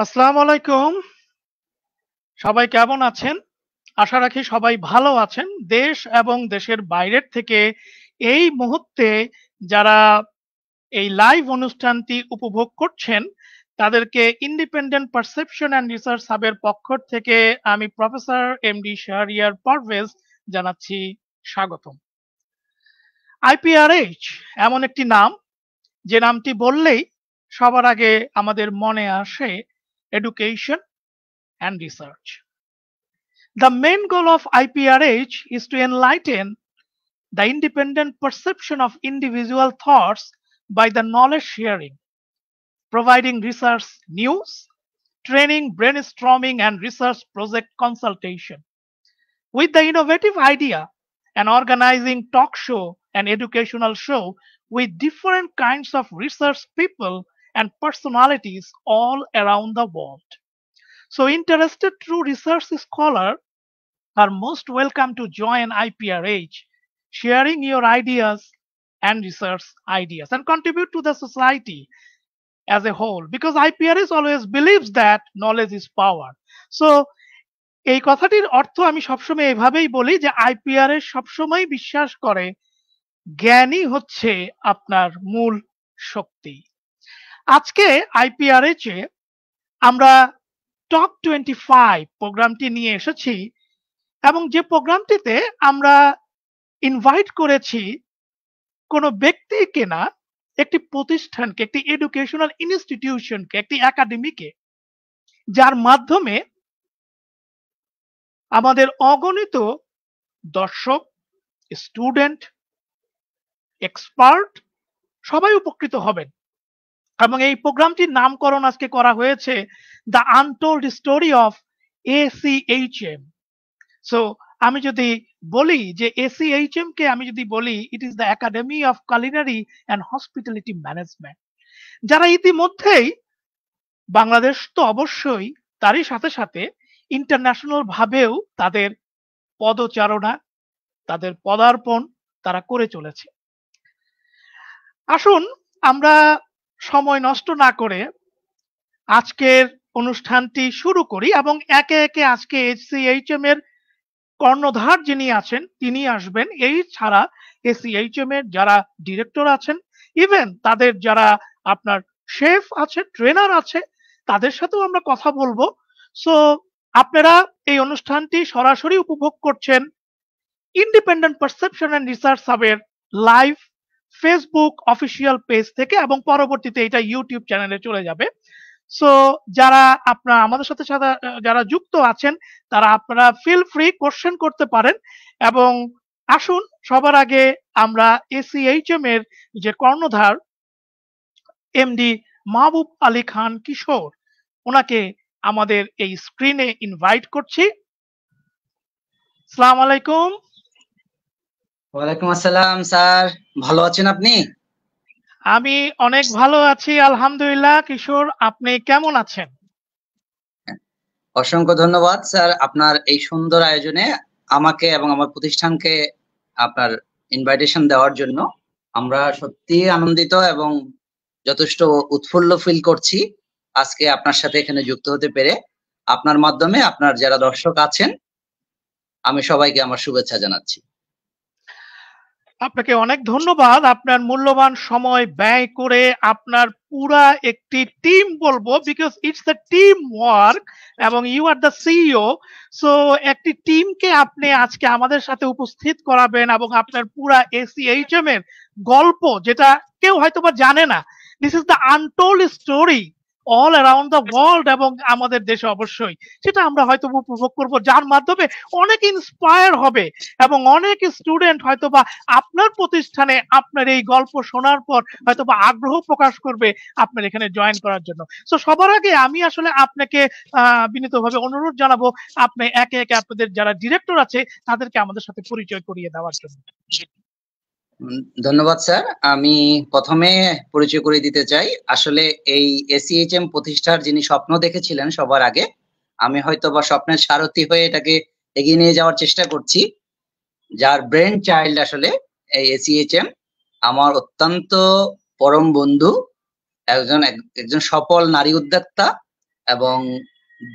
আসসালামু আলাইকুম। সবাই কেমন আছেন? আশা রাখি সবাই ভালো আছেন। দেশ এবং দেশের বাইরের থেকে এই মুহূর্তে যারা এই লাইভ অনুষ্ঠানটি উপভোগ করছেন, তাদেরকে ইন্ডিপেন্ডেন্ট পারসেপশন অ্যান্ড রিসার্চ হাবের পক্ষ থেকে আমি প্রফেসর এমডি শাহরিয়ার পারভেজ জানাচ্ছি স্বাগতম। আইপিআরএইচ এমন একটি নাম, যে নামটি বললেই সবার আগে আমাদের মনে আসে education and research. The main goal of IPRH is to enlighten the independent perception of individual thoughts by the knowledge sharing, providing research news, training, brainstorming, and research project consultation. With the innovative idea and organizing talk show and educational show with different kinds of research people and personalities all around the world. So interested true research scholar are most welcome to join IPRH, sharing your ideas and research ideas and contribute to the society as a whole, because IPRH always believes that knowledge is power. So এই কথাটির অর্থ আমি সবসময় এভাবেই বলি যে IPRS সবসময় বিশ্বাস করে জ্ঞানই হচ্ছে আপনার মূল শক্তি। আজকে আইপিআরএচ এ আমরা টপ 25 প্রোগ্রামটি নিয়ে এসেছি এবং যে প্রোগ্রামটিতে আমরা ইনভাইট করেছি কোনো ব্যক্তিকে না, একটি প্রতিষ্ঠানকে, একটি এডুকেশনাল ইনস্টিটিউশনকে, একটি একাডেমিকে, যার মাধ্যমে আমাদের অগণিত দর্শক, স্টুডেন্ট, এক্সপার্ট সবাই উপকৃত হবেন। এবং এই প্রোগ্রামটির নামকরণ আজকে করা হয়েছে the untold story of ACHM. So আমি যদি বলি যে এসিএইচএম কে আমি যদি বলি, it is the academy of culinary and hospitality management. যারা ইতিমধ্যেই বাংলাদেশ তো অবশ্যই, তারই সাথে সাথে ইন্টারন্যাশনাল ভাবেও তাদের পদচারণা, তাদের পদার্পণ তারা করে চলেছে। আসুন আমরা সময় নষ্ট না করে আজকের অনুষ্ঠানটি শুরু করি এবং একে একে আজকে এসিএইচএম এর কর্ণধার যিনি আছেন তিনি আসবেন। এই ছাড়া এসিএইচএম এর যারা ডিরেক্টর আছেন, ইভেন তাদের যারা আপনার শেফ আছে, ট্রেনার আছে, তাদের সাথেও আমরা কথা বলবো। সো আপনারা এই অনুষ্ঠানটি সরাসরি উপভোগ করছেন ইন্ডিপেন্ডেন্ট পারসেপশন অ্যান্ড রিসার্চ হাবের লাইভ ফেসবুক অফিসিয়াল পেজ থেকে এবং পরবর্তীতে এটা ইউটিউব চ্যানেলে চলে যাবে। সো যারা আপনারা আমাদের সাথে সাথে যারা যুক্ত আছেন, তারা আপনারা ফিল ফ্রি কোশ্চেন করতে পারেন। এবং আসুন সবার আগে আমরা এসিএইচএম এর যে কর্ণধার এমডি মাহবুব আলী খান কিশোর, ওনাকে আমাদের এই স্ক্রিনে ইনভাইট করছি। আসসালামু আলাইকুম। ওয়ালাইকুম আসসালাম স্যার, ভালো আছেন আপনি? আমি অনেক ভালো আছি আলহামদুলিল্লাহ। কিশোর, আপনি কেমন আছেন? অসংখ্য ধন্যবাদ স্যার আপনার এই সুন্দর আয়োজনে আমাকে এবং আমার প্রতিষ্ঠানকে আপনার ইনভাইটেশন দেওয়ার জন্য। আমরা সত্যি আনন্দিত এবং যথেষ্ট উৎফুল্ল ফিল করছি আজকে আপনার সাথে এখানে যুক্ত হতে পেরে। আপনার মাধ্যমে আপনার যারা দর্শক আছেন আমি সবাইকে আমার শুভেচ্ছা জানাচ্ছি। আপনাকে অনেক ধন্যবাদ। আপনার মূল্যবান সময় ব্যয় করে আপনার পুরা একটি টিম বলবো, because it's the team work এবং you are the CEO. So একটি টিমকে আপনি আজকে আমাদের সাথে উপস্থিত করাবেন এবং আপনার পুরা এসিএইচএম এর গল্প, যেটা কেউ হয়তোবা জানে না, this is the untold story all around the world এবং আমাদের দেশে অবশ্যই, সেটা আমরা হয়তো উপভোগ করব, যার মাধ্যমে অনেক ইন্সপায়ার হবে এবং অনেক স্টুডেন্ট হয়তোবা আপনার প্রতিষ্ঠানে আপনার এই গল্প শোনার পর হয়তোবা আগ্রহ প্রকাশ করবে আপনার এখানে জয়েন করার জন্য। সো সবার আগে আমি আসলে আপনাকে বিনীতভাবে অনুরোধ জানাবো আপনি একে একে আপনাদের যারা ডিরেক্টর আছে তাদেরকে আমাদের সাথে পরিচয় করিয়ে দেওয়ার জন্য। ধন্যবাদ স্যার। আমি প্রথমে পরিচয় করে দিতে চাই, আসলে এই এসিএইচএম প্রতিষ্ঠার যিনি স্বপ্ন দেখেছিলেন সবার আগে, আমি হয়তো বা স্বপ্নের সারথি হয়ে এটাকে এগিয়ে নিয়ে যাওয়ার চেষ্টা করছি। যার ব্রেন চাইল্ড আসলে এই এসিএইচএম, আমার অত্যন্ত পরম বন্ধু, একজন সফল নারী উদ্যোক্তা এবং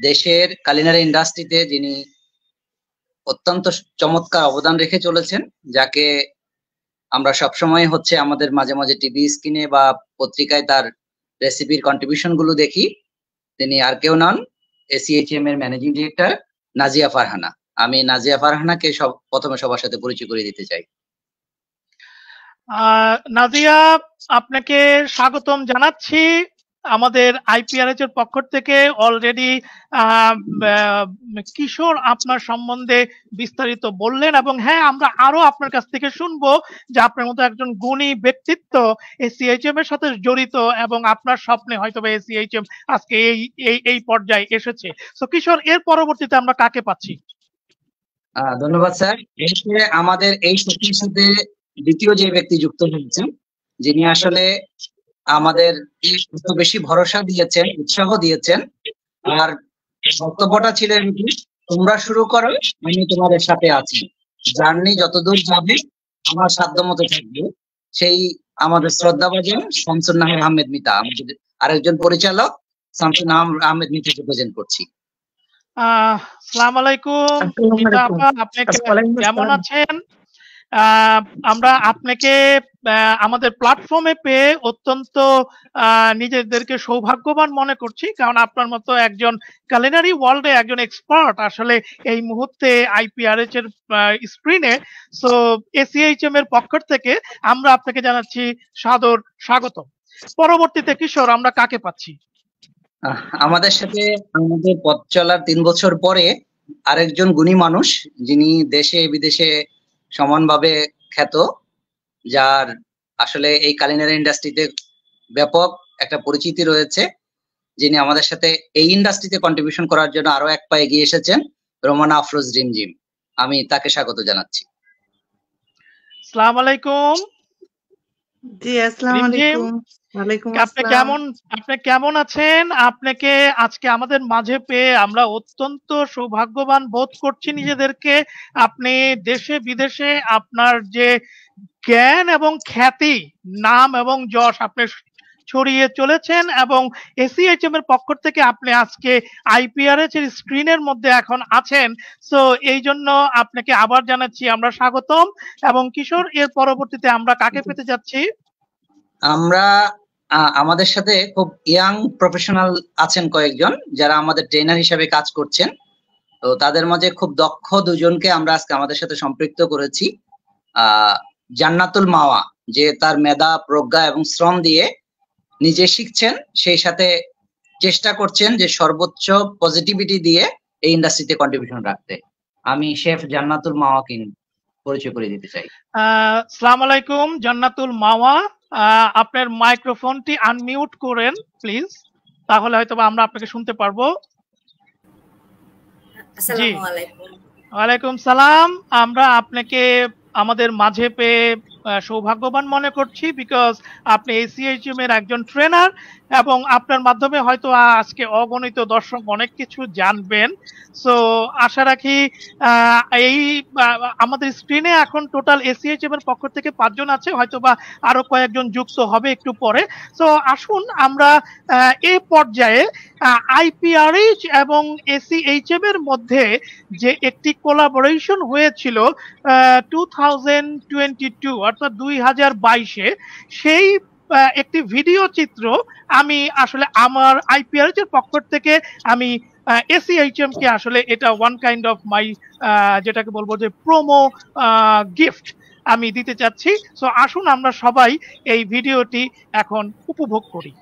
দেশের কালিনারি ইন্ডাস্ট্রিতে যিনি অত্যন্ত চমৎকার অবদান রেখে চলেছেন, যাকে আমরা সবসময় হচ্ছে আমাদের মাঝে মাঝে টিভি স্ক্রিনে বা পত্রিকায় তার রেসিপির কন্ট্রিবিউশন গুলো দেখি। তিনি আর কেউ নন, এসিএইচএম এর ম্যানেজিং ডিরেক্টর নাজিয়া ফারহানা। আমি নাজিয়া ফারহানাকে প্রথমে সবার সাথে পরিচয় করে দিতে চাই। নাজিয়া, আপনাকে স্বাগতম জানাচ্ছি আমাদের আইপিআরএচ এর পক্ষ থেকে। অলরেডি কিশোর আপনার সম্বন্ধে বিস্তারিত বললেন, এবং হ্যাঁ, আমরা আরো আপনার কাছ থেকে শুনবো যে আপনার মতো একজন গুণী ব্যক্তিত্ব এসিএইচএম এর সাথে জড়িত, এবং আপনার স্বপ্নে হয়তো এসিএইচএম আজকে এই পর্যায়ে এসেছে। তো কিশোর, এর পরবর্তীতে আমরা কাকে পাচ্ছি? ধন্যবাদ স্যার। আমাদের এই শক্তির সাথে দ্বিতীয় যে ব্যক্তি যুক্ত হয়েছেন, যিনি আসলে আমাদের এত বেশি ভরসা দিয়েছেন, উৎসাহ দিয়েছেন, আর বক্তব্যটা ছিল তোমরা শুরু করো, আমি তোমাদের সাথে আছি, জার্নি যতদূর যাবে আমার সাধ্য মতো থাকবে। সেই আমাদের শ্রদ্ধাভাজন শামসুন নাহিদ আহমেদ মিতা, আমাদের আরেকজন পরিচালক শামসুন আহমেদ মিতাকে প্রেজেন্ট করছি। আসসালামু আলাইকুম মিতা আপা, আপনি কেমন আছেন? আমরা আপনাকে আমাদের প্ল্যাটফর্মে পেয়ে অত্যন্ত নিজেদেরকে সৌভাগ্যবান মনে করছি, কারণ আপনার মতো একজন কালিনারি ওয়ার্ল্ডে একজন এক্সপার্ট আসলে এই মুহূর্তে আইপিআরএচ এর স্ক্রিনে। সো এসিএইচএম এর পক্ষ থেকে আমরা আপনাকে জানাচ্ছি সাদর স্বাগত। পরবর্তীতে কিশোর, আমরা কাকে পাচ্ছি? আমাদের সাথে আমাদের পথ চলার 3 বছর পরে আরেকজন গুণী মানুষ, যিনি দেশে বিদেশে সমানভাবে খ্যাত, যার আসলে এই কালিনারি ইন্ডাস্ট্রিতে ব্যাপক একটা পরিচিতি রয়েছে, যিনি আমাদের সাথে এই ইন্ডাস্ট্রিতে কন্ট্রিবিউশন করার জন্য আরো এক পা এগিয়ে এসেছেন, রোমানা আফরোজ রিমঝিম। আমি তাকে স্বাগত জানাচ্ছি। আসসালামু আলাইকুম। জি, আসসালামু আলাইকুম। ওয়ালাইকুম আসসালাম। আপনি কেমন আছেন? আপনাকে আজকে আমাদের মাঝে পেয়ে আমরা অত্যন্ত সৌভাগ্যবান বোধ করছি নিজেদেরকে। আপনি দেশে বিদেশে আপনার যে জ্ঞান এবং খ্যাতি, নাম এবং যশ আপনি ছড়িয়ে চলেছেন, এবং এসিএইচএম এর পক্ষ থেকে আপনি আজকে আইপিআরএচ এর স্ক্রিনের মধ্যে এখন আছেন। সো এই জন্য আপনাকে আবার জানাচ্ছি আমরা স্বাগতম। এবং কিশোর, এর পরবর্তীতে আমরা কাকে পেতে যাচ্ছি? আমরা আমাদের সাথে খুব ইয়াং প্রফেশনাল আছেন কয়েকজন, যারা আমাদের ট্রেনার হিসেবে কাজ করছেন। তো তাদের মাঝে খুব দক্ষ দুজনকে আমরা আজকে আমাদের সাথে সম্পৃক্ত করেছি। জান্নাতুল মাওয়া, যে তার মেধা, প্রজ্ঞা এবং শ্রম দিয়ে নিজে শিখছেন, সেই সাথে চেষ্টা করছেন যে সর্বোচ্চ পজিটিভিটি দিয়ে এই ইন্ডাস্ট্রিতে কন্ট্রিবিউশন রাখতে। আমি শেফ জান্নাতুল মাওয়াকে পরিচয় করে দিতে চাই। আসসালামু আলাইকুম জান্নাতুল মাওয়া, আপনার মাইক্রোফোনটি আনমিউট করেন প্লিজ, তাহলে হয়তো আমরা আপনাকে শুনতে পারবো। আসসালামু আলাইকুম। ওয়ালাইকুম সালাম। আমরা আপনাকে আমাদের মাঝে পেয়ে সৌভাগ্যবান মনে করছি, বিকজ আপনি এসিএইচএম এর একজন ট্রেনার, এবং আপনার মাধ্যমে হয়তো আজকে অগণিত দর্শক অনেক কিছু জানবেন। সো আশা রাখি এই আমাদের স্ক্রিনে এখন টোটাল এসিএইচএম এর পক্ষ থেকে 5 জন আছে, হয়তো বা আরো কয়েকজন যুক্ত হবে একটু পরে। সো আসুন আমরা এই পর্যায়ে আইপিআরএইচ এবং এসিএইচএম এর মধ্যে যে একটি কোলাবোরেশন হয়েছিল 2022 অর্থাৎ 2022-এ, সেই একটি ভিডিও চিত্র আমি আসলে আমার আইপিআরএইচ এর পক্ষ থেকে আমি এসিএইচএম কে আসলে এটা ওয়ান কাইন্ড অফ মাই যেটাকে বলবো যে প্রোমো গিফট আমি দিতে চাচ্ছি। সো আসুন আমরা সবাই এই ভিডিওটি এখন উপভোগ করি।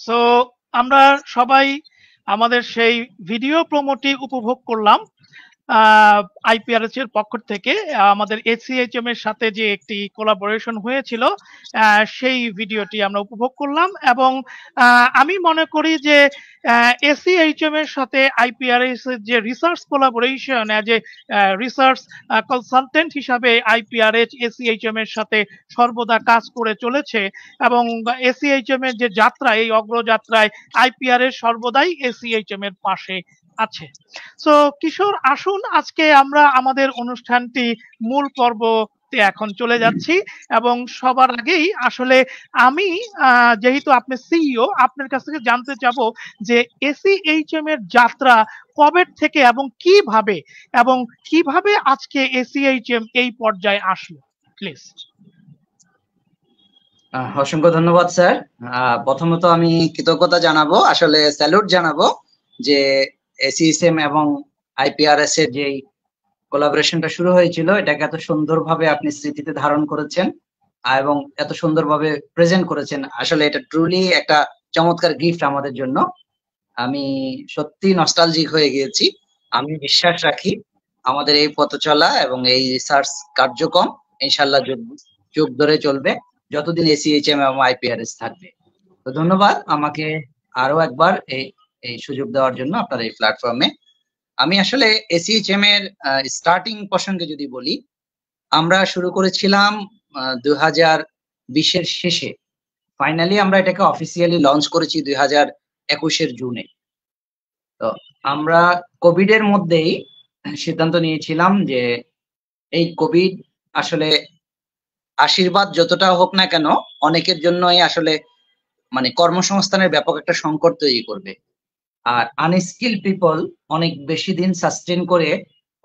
সো আমরা সবাই আমাদের সেই ভিডিও প্রোমোটি উপভোগ করলাম আইপিআরএস এর পক্ষ থেকে। আমাদের এসিএইচএম এর সাথে যে একটি কোলাবোরেশন হয়েছিল সেই ভিডিওটি আমরা উপভোগ করলাম, এবং আমি মনে করি যে এসিএইচএম এর সাথে আইপিআরএস এর যে রিসার্চ কোলাবোরেশন, যে রিসার্চ কনসালটেন্ট হিসাবে আইপিআরএস এসিএইচএম এর সাথে সর্বদা কাজ করে চলেছে, এবং এসিএইচএম এর যে যাত্রা, এই অগ্রযাত্রায় আইপিআরএস সর্বদাই এসিএইচএম এর পাশে আছে। সো কিশোর, আসুন আজকে আমরা আমাদের অনুষ্ঠানটি মূল পর্বতে এখন চলে যাচ্ছি, এবং সবার আগেই আসলে আমি যেহেতু আপনি সিইও, আপনার কাছ থেকে জানতে চাবো যে এসিএইচএম এর যাত্রা কবে থেকে এবং কিভাবে আজকে এসিএইচএম এই পর্যায়ে আসলো, প্লিজ। অসংখ্য ধন্যবাদ স্যার। প্রথমত আমি কৃতজ্ঞতা জানাবো, আসলে স্যালুট জানাবো যে এসিএইচএম এবং আইপিআরএস এর যে কোলাবোরেশনটা শুরু হয়েছিল, এটাকে এত সুন্দরভাবে আপনি স্মৃতিতে ধারণ করেছেন এবং এত সুন্দরভাবে প্রেজেন্ট করেছেন। আসলে এটা ট্রুলি একটা চমৎকার গিফট আমাদের জন্য। আমি সত্যি নস্টালজিক হয়ে গিয়েছি। আমি বিশ্বাস রাখি আমাদের এই পথ চলা এবং এই রিসার্চ কার্যক্রম ইনশাল্লাহ যুগ ধরে চলবে, যতদিন এসিএইচএম এবং আইপিআরএস থাকবে। তো ধন্যবাদ আমাকে আরো একবার এই সুযোগ দেওয়ার জন্য আপনার এই প্ল্যাটফর্মে। আমি আসলে এসিএইচএম এর স্টার্টিং প্রসঙ্গে যদি বলি, আমরা শুরু করেছিলাম 2020-এর শেষে। ফাইনালি আমরা এটাকে অফিসিয়ালি লঞ্চ করেছি 2021-এর জুনে। তো আমরা কোভিড এর মধ্যেই সিদ্ধান্ত নিয়েছিলাম যে এই কোভিড আসলে আশীর্বাদ যতটা হোক না কেন, অনেকের জন্যই আসলে মানে কর্মসংস্থানের ব্যাপক একটা সংকট তৈরি করবে। আর আনস্কিল পিপল অনেক বেশি দিন সাস্টেন করে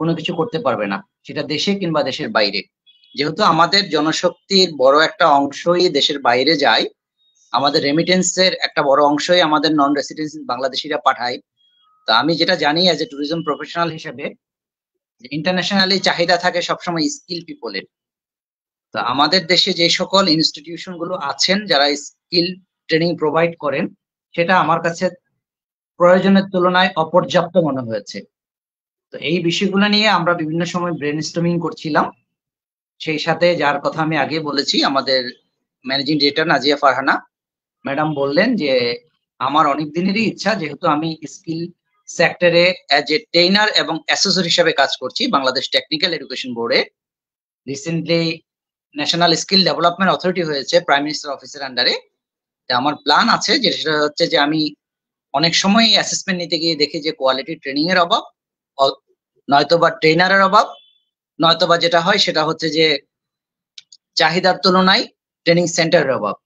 কোনো কিছু করতে পারবে না, সেটা দেশে কিংবা দেশের বাইরে। যেহেতু আমাদের জনশক্তির বড় একটা অংশই দেশের বাইরে যায়, আমাদের রেমিটেন্সের একটা বড় অংশই আমাদের নন রেসিডেন্স বাংলাদেশিরা পাঠায়। তো আমি যেটা জানি অ্যাজ এ ট্যুরিজম প্রফেশনাল হিসেবে, ইন্টারন্যাশনালি চাহিদা থাকে সবসময় স্কিল পিপলের। তো আমাদের দেশে যে সকল ইনস্টিটিউশন গুলো আছেন যারা স্কিল ট্রেনিং প্রোভাইড করেন, সেটা আমার কাছে প্রয়োজনের তুলনায় অপর্যাপ্ত মনে হয়েছে। তো এই বিষয়গুলো নিয়ে আমরা বিভিন্ন সময় ব্রেনস্টর্মিং করছিলাম। সেই সাথে যার কথা আমি আগে বলেছি, আমাদের managing director Nazia Farhana madam বললেন যে আমার অনেক দিনেরই ইচ্ছা, যেহেতু আমি স্কিল সেক্টরে অ্যাজ এ ট্রেনার এবং অ্যাসেসর হিসেবে কাজ করছি বাংলাদেশ টেকনিক্যাল এডুকেশন বোর্ডে। Recently national skill development authority হয়েছে প্রাইম মিনিস্টার অফিসের আন্ডারে। আমার প্ল্যান আছে যে সেটা হচ্ছে যে আমি অনেক সময় অ্যাসেসমেন্ট নিতে গিয়ে দেখি যে কোয়ালিটি ট্রেনিং এর অভাব, নয়তোবা ট্রেনারের অভাব, নয়তোবা যেটা হয় সেটা হচ্ছে যে চাহিদার তুলনায় ট্রেনিং সেন্টারের অভাব।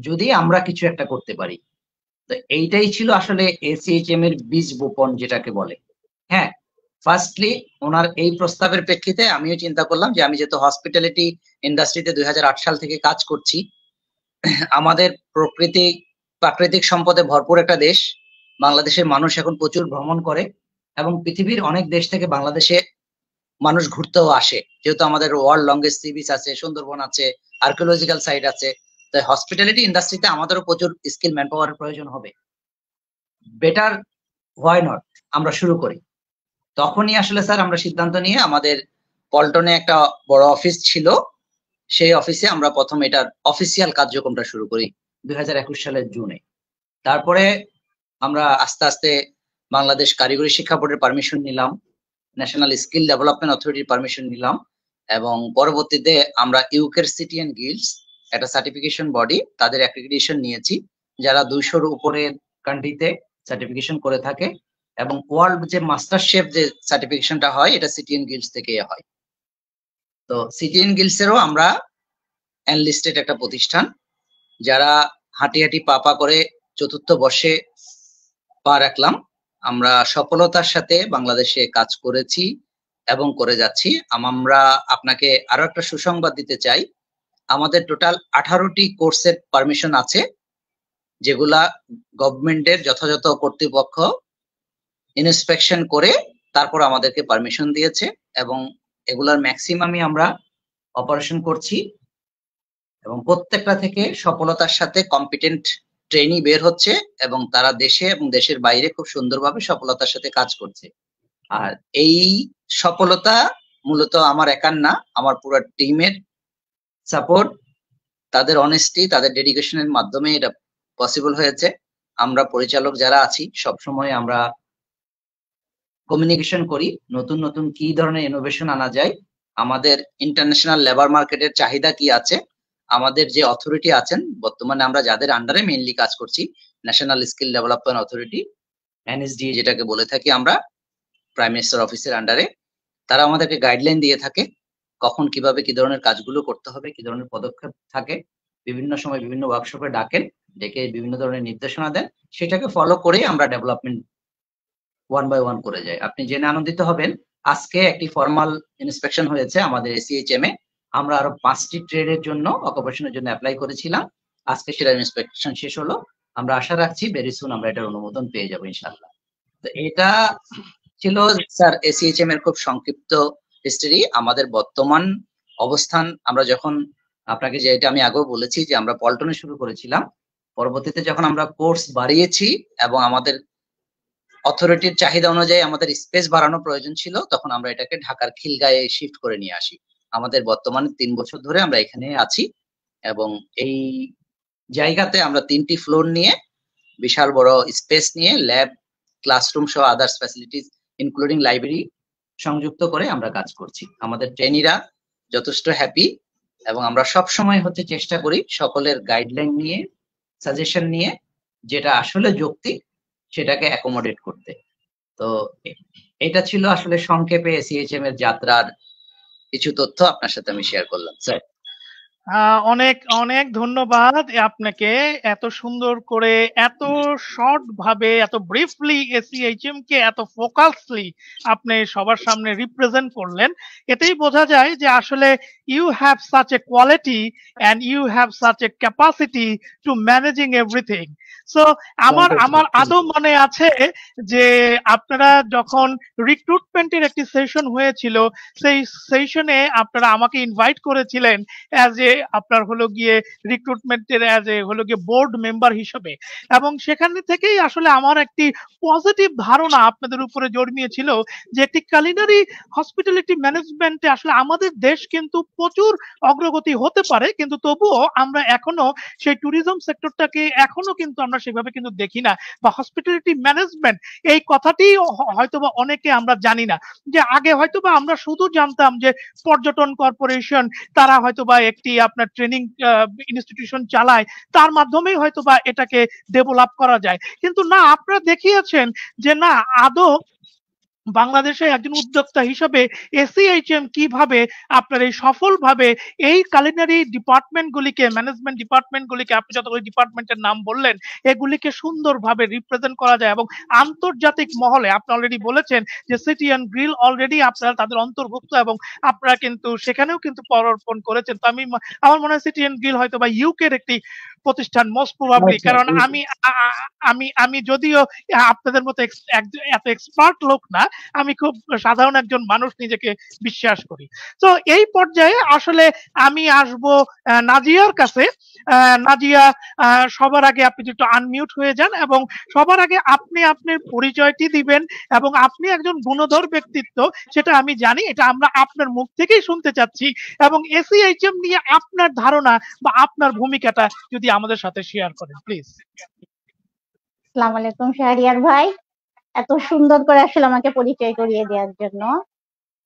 যদি আমরা কিছু একটা করতে পারি, তো এইটাই ছিল আসলে এসিএইচএম এর বীজ বপন যেটাকে বলে। হ্যাঁ, ফার্স্টলি ওনার এই প্রস্তাবের প্রেক্ষিতে আমিও চিন্তা করলাম যে আমি যেহেতু হসপিটালিটি ইন্ডাস্ট্রিতে 2008 সাল থেকে কাজ করছি, আমাদের প্রাকৃতিক সম্পদে ভরপুর একটা দেশ, বাংলাদেশের মানুষ এখন প্রচুর ভ্রমণ করে এবং পৃথিবীর অনেক দেশ থেকে বাংলাদেশে মানুষ ঘুরতেও আসে, যেহেতু আমাদের ওয়ার্ল্ড লংগেস্ট সি বিচ আছে, সুন্দরবন আছে, আর্কিওলজিক্যাল সাইট আছে। তাই হসপিটালিটি ইন্ডাস্ট্রিতে আমাদেরও প্রচুর স্কিল ম্যান পাওয়ারের প্রয়োজন হবে। বেটার হোয়াই নট আমরা শুরু করি। তখনই আসলে স্যার আমরা সিদ্ধান্ত নিয়ে, আমাদের পল্টনে একটা বড় অফিস ছিল, সেই অফিসে আমরা প্রথম এটার অফিসিয়াল কার্যক্রমটা শুরু করি 2021 সালের জুনে। তারপরে আমরা আস্তে আস্তে বাংলাদেশ কারিগরি শিক্ষা বোর্ডের পারমিশন নিলাম, ন্যাশনাল স্কিল ডেভেলপমেন্ট অথরিটির পারমিশন নিলাম, এবং পরবর্তীতে আমরা ইউকের সিটি এন্ড গিল্ডস একটা সার্টিফিকেশন বডি, তাদের অ্যাক্রিডিটেশন নিয়েছি, যারা 200-র উপরের কান্ট্রিতে সার্টিফিকেশন করে থাকে। এবং ওয়ার্ল্ড যে মাস্টার শেফ যে সার্টিফিকেশনটা হয়, এটা সিটি এন্ড গিল্ডস থেকে হয়। তো সিটি এন্ড গিল্ডস এরও আমরা এনলিস্টেড একটা প্রতিষ্ঠান, যারা হাঁটি হাঁটি পা করে 4র্থ বর্ষে পা রাখলাম। আমরা সফলতার সাথে বাংলাদেশে কাজ করেছি এবং করে যাচ্ছি। আমরা আপনাকে আরো একটা সুসংবাদ দিতে চাই, আমাদের টোটাল 18টি কোর্সের পারমিশন আছে, যেগুলা গভর্নমেন্টের যথাযথ কর্তৃপক্ষ ইন্সপেকশন করে তারপর আমাদেরকে পারমিশন দিয়েছে, এবং এগুলার ম্যাক্সিমামই আমরা অপারেশন করছি এবং প্রত্যেকটা থেকে সফলতার সাথে কম্পিটেন্ট ট্রেনি বের হচ্ছে এবং তারা দেশে এবং দেশের বাইরে খুব সুন্দরভাবে সফলতার সাথে কাজ করছে। আর এই সফলতা মূলত আমার একার না, আমার পুরো টিমের সাপোর্ট, তাদের অনেস্টি, তাদের ডেডিকেশনের মাধ্যমে এটা পসিবল হয়েছে। আমরা পরিচালক যারা আছি সবসময় আমরা কমিউনিকেশন করি, নতুন নতুন কি ধরনের ইনোভেশন আনা যায়, আমাদের ইন্টারন্যাশনাল লেবার মার্কেটের চাহিদা কি আছে, আমাদের যে অথরিটি আছেন বর্তমানে আমরা যাদের আন্ডারে মেইনলি কাজ করছি, national skill development authority, NSD যেটাকে বলে থাকি আমরা, প্রাইম মিনিস্টার অফিসের আন্ডারে, তারা আমাদেরকে গাইডলাইন দিয়ে থাকে কখন কিভাবে কি ধরনের কাজগুলো করতে হবে, কি ধরনের পদক্ষেপ থাকে, বিভিন্ন সময় বিভিন্ন ওয়ার্কশপে ডাকেন, ডেকে বিভিন্ন ধরনের নির্দেশনা দেন, সেটাকে ফলো করে আমরা ডেভেলপমেন্ট 1 বাই 1 করে যাই। আপনি জেনে আনন্দিত হবেন, আজকে একটি ফর্মাল ইন্সপেকশন হয়েছে আমাদের এসিএইচএম এ। আমরা আরো 5টি ট্রেডের জন্য অকুপেশনের জন্য অ্যাপ্লাই করেছিলাম, আজকে সেটা ইন্সপেকশন শেষ হলো। আমরা আশা রাখছি ভেরি সুন আমরা এটার অনুমোদন পেয়ে যাবো ইনশাআল্লাহ। তো এটা ছিল স্যার এসিএইচএম এর খুব সংক্ষিপ্ত হিস্টরি। আমাদের বর্তমান অবস্থান, আমরা যখন আপনাকে যেটা আমি আগেও বলেছি যে আমরা পল্টনে শুরু করেছিলাম, পরবর্তীতে যখন আমরা কোর্স বাড়িয়েছি এবং আমাদের অথরিটির চাহিদা অনুযায়ী আমাদের স্পেস বাড়ানোর প্রয়োজন ছিল, তখন আমরা এটাকে ঢাকার খিলগাঁয়ে শিফট করে নিয়ে আসি। আমাদের বর্তমানে 3 বছর ধরে আমরা এখানে আছি এবং এই জায়গাতে আমরা 3টি ফ্লোর নিয়ে, বিশাল বড় স্পেস নিয়ে, ল্যাব, ক্লাসরুম সহ আদার্স ফ্যাসিলিটিস ইনক্লুডিং লাইব্রেরি সংযুক্ত করে আমরা কাজ করছি। আমাদের ট্রেনিরা যথেষ্ট হ্যাপি এবং আমরা সব সময় চেষ্টা করি সকলের গাইডলাইন নিয়ে, সাজেশন নিয়ে, যেটা আসলে যৌক্তিক সেটাকে অ্যাকোমোডেট করতে। তো এটা ছিল আসলে সংক্ষেপে এসিএইচএম এর যাত্রার কিছু তথ্য আপনার সাথে আমি শেয়ার করলাম স্যার। অনেক অনেক ধন্যবাদ আপনাকে, এত সুন্দর করে, এত শর্ট ভাবে, এত ব্রিফলি এসিএইচএম কে এত ফোকাসলি আপনি সবার সামনে রিপ্রেজেন্ট করলেন। এতেই বোঝা যায় যে আসলে you have such a quality and you have such a capacity to managing everything. So আমার আদৌ মনে আছে যে আপনারা যখন রিক্রুটমেন্টের একটি সেশন হয়েছিল, সেই সেশনে আপনারা আমাকে ইনভাইট করেছিলেন অ্যাজ এ আপনার হলো গিয়ে রিক্রুটমেন্টের অ্যাজ এ হলো গিয়ে বোর্ড মেম্বার হিসেবে, এবং সেখান থেকেই আসলে আমার একটি পজিটিভ ধারণা আপনাদের উপরে জন্মিয়েছিল যে একটি কালিনারি হসপিটালিটি ম্যানেজমেন্টে আসলে আমাদের দেশ কিন্তু প্রচুর অগ্রগতি হতে পারে, কিন্তু তবুও আমরা এখনো সেই ট্যুরিজম সেক্টরটাকে এখনো কিন্তু আমরা সেভাবে কিন্তু দেখি না, বা হসপিটালিটি ম্যানেজমেন্ট এই কথাটি হয়তোবা অনেকে আমরা জানি না। যে আগে হয়তোবা আমরা শুধু জানতাম যে পর্যটন কর্পোরেশন তারা হয়তোবা একটি আপনার ট্রেনিং ইনস্টিটিউশন চালায়, তার মাধ্যমেই হয়তোবা এটাকে ডেভেলপ করা যায়, কিন্তু না, আপনারা দেখিয়েছেন যে না, আদৌ বাংলাদেশে একজন উদ্যোক্তা হিসেবে এসিএইচএম কিভাবে আপনার এই সফলভাবে এই কালিনারি ডিপার্টমেন্ট গুলিকে, ম্যানেজমেন্ট ডিপার্টমেন্ট গুলিকে, আপনি যতগুলি ডিপার্টমেন্টের নাম বললেন, এগুলিকে সুন্দরভাবে রিপ্রেজেন্ট করা যায় এবং আন্তর্জাতিক মহলে আপনি অলরেডি বলেছেন যে সিটি অ্যান্ড গ্রিল অলরেডি আপনারা তাদের অন্তর্ভুক্ত এবং আপনারা কিন্তু সেখানেও কিন্তু পদার্পণ করেছেন। তো আমার মনে হয় সিটি অ্যান্ড গ্রিল হয়তো বা ইউকের একটি প্রতিষ্ঠান মোস্ট প্রবাবলি, কারণ আমি যদিও আপনাদের মতো এত এক্সপার্ট লোক না, আমি খুব সাধারণ একজন মানুষ নিজেকে বিশ্বাস করি। তো এই পর্যায়ে আসলে আমি আসব নাজিয়ার কাছে। নাজিয়া, সবার আগে আপনি একটু আনমিউট হয়ে যান এবং সবার আগে আপনি আপনার পরিচয়টি দিবেন, এবং আপনি একজন গুণধর ব্যক্তিত্ব সেটা আমি জানি, এটা আমরা আপনার মুখ থেকেই শুনতে চাচ্ছি, এবং এসিএইচএম নিয়ে আপনার ধারণা বা আপনার ভূমিকাটা যদি আমাদের সাথে শেয়ার করেন প্লিজ। আসসালামু আলাইকুম শাহরিয়ার ভাই, এত সুন্দর করে আসলে আমাকে পরিচয় করিয়ে দেওয়ার জন্য।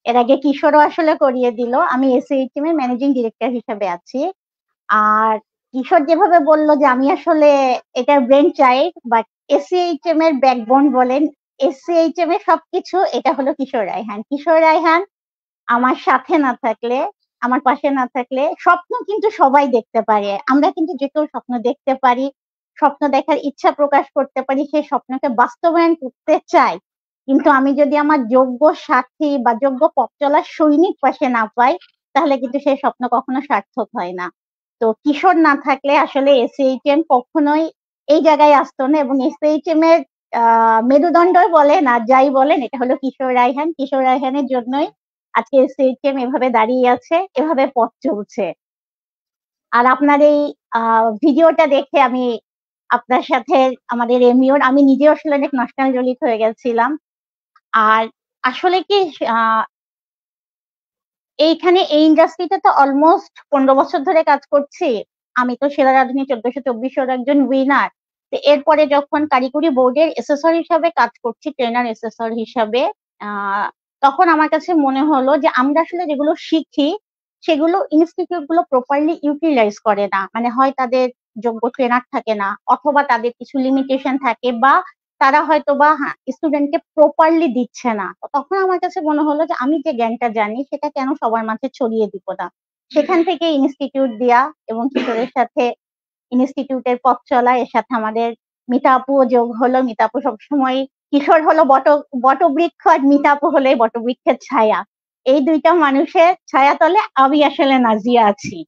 এর আগে কিশোরও আসলে করিয়ে দিল। আমি এসিএইচএম এর ম্যানেজিং ডিরেক্টর হিসেবে আছি। আর কিশোর যেভাবে বললো যে আমি আসলে এটার ব্রেন চাইল্ড, বাট এসিএইচএম এর ব্যাকবোন বলেন, এসিএইচএম এর সবকিছু এটা হলো কিশোর রায়হান। কিশোর রায়হান আমার সাথে না থাকলে, আমার পাশে না থাকলে, স্বপ্ন কিন্তু সবাই দেখতে পারে, আমরা কিন্তু যে কেউ স্বপ্ন দেখতে পারি, স্বপ্ন দেখার ইচ্ছা প্রকাশ করতে পারি, সেই স্বপ্নকে বাস্তবায়ন করতে চাই, কিন্তু আমি যদি আমার যোগ্য সাথী বা যোগ্য পথ চলার সৈনিক পাশে না পাই, তাহলে কিন্তু সেই স্বপ্ন কখনো সার্থক হয় না। তো কিশোর না থাকলে আসলে এসিএইচএম কখনোই এই জায়গায় আসতো না, এবং এসিএইচএম এর মেরুদণ্ড বলেন আর যাই বলেন, এটা হলো কিশোর রায়হান। কিশোর রায়হানের জন্যই আজকে এসিএইচএম এভাবে দাঁড়িয়ে আছে, এভাবে পথ চলছে। আর আপনার এই ভিডিওটা দেখে আমি আপনার সাথে আমাদের এমইওর আমি নিজে আসলে অনেক নস্টালজিক হয়ে গেছিলাম। আর আসলে কি এইখানে এই ইন্ডাস্ট্রিতে তো অলমোস্ট 15 বছর ধরে কাজ করছি। আমি তো সেরা রাঁধুনি 1424 একজন উইনার। তো এরপরে যখন কারিগরি বোর্ডের এসেসর হিসাবে কাজ করছি, ট্রেনার এসেসর হিসাবে, তখন আমার কাছে মনে হলো যে আমরা আসলে যেগুলো শিখি সেগুলো ইনস্টিটিউট গুলো প্রপারলি ইউটিলাইজ করে না। মানে হয় তাদের যোগ্য ট্রেনার থাকে না, অথবা তাদের কিছু লিমিটেশন থাকে, বা তারা হয়তো বা স্টুডেন্টকে প্রপারলি দিচ্ছে না। তখন আমার কাছে মনে হলো যে আমি যে জ্ঞানটা জানি সেটা কেন সবার মাঝে ছড়িয়ে দিব না। সেখান থেকে ইনস্টিটিউট দেয়া এবং কিশোরের সাথে ইনস্টিটিউটের পথ চলা, এর সাথে আমাদের মিতা আপুও যোগ হলো। মিতা আপু সবসময়, কিশোর হলো বটবৃক্ষ আর মিতা আপু হলো এই বটবৃক্ষের ছায়া। এই দুইটা মানুষের ছায়া তলে আমি আসলে নাজিয়া আছি।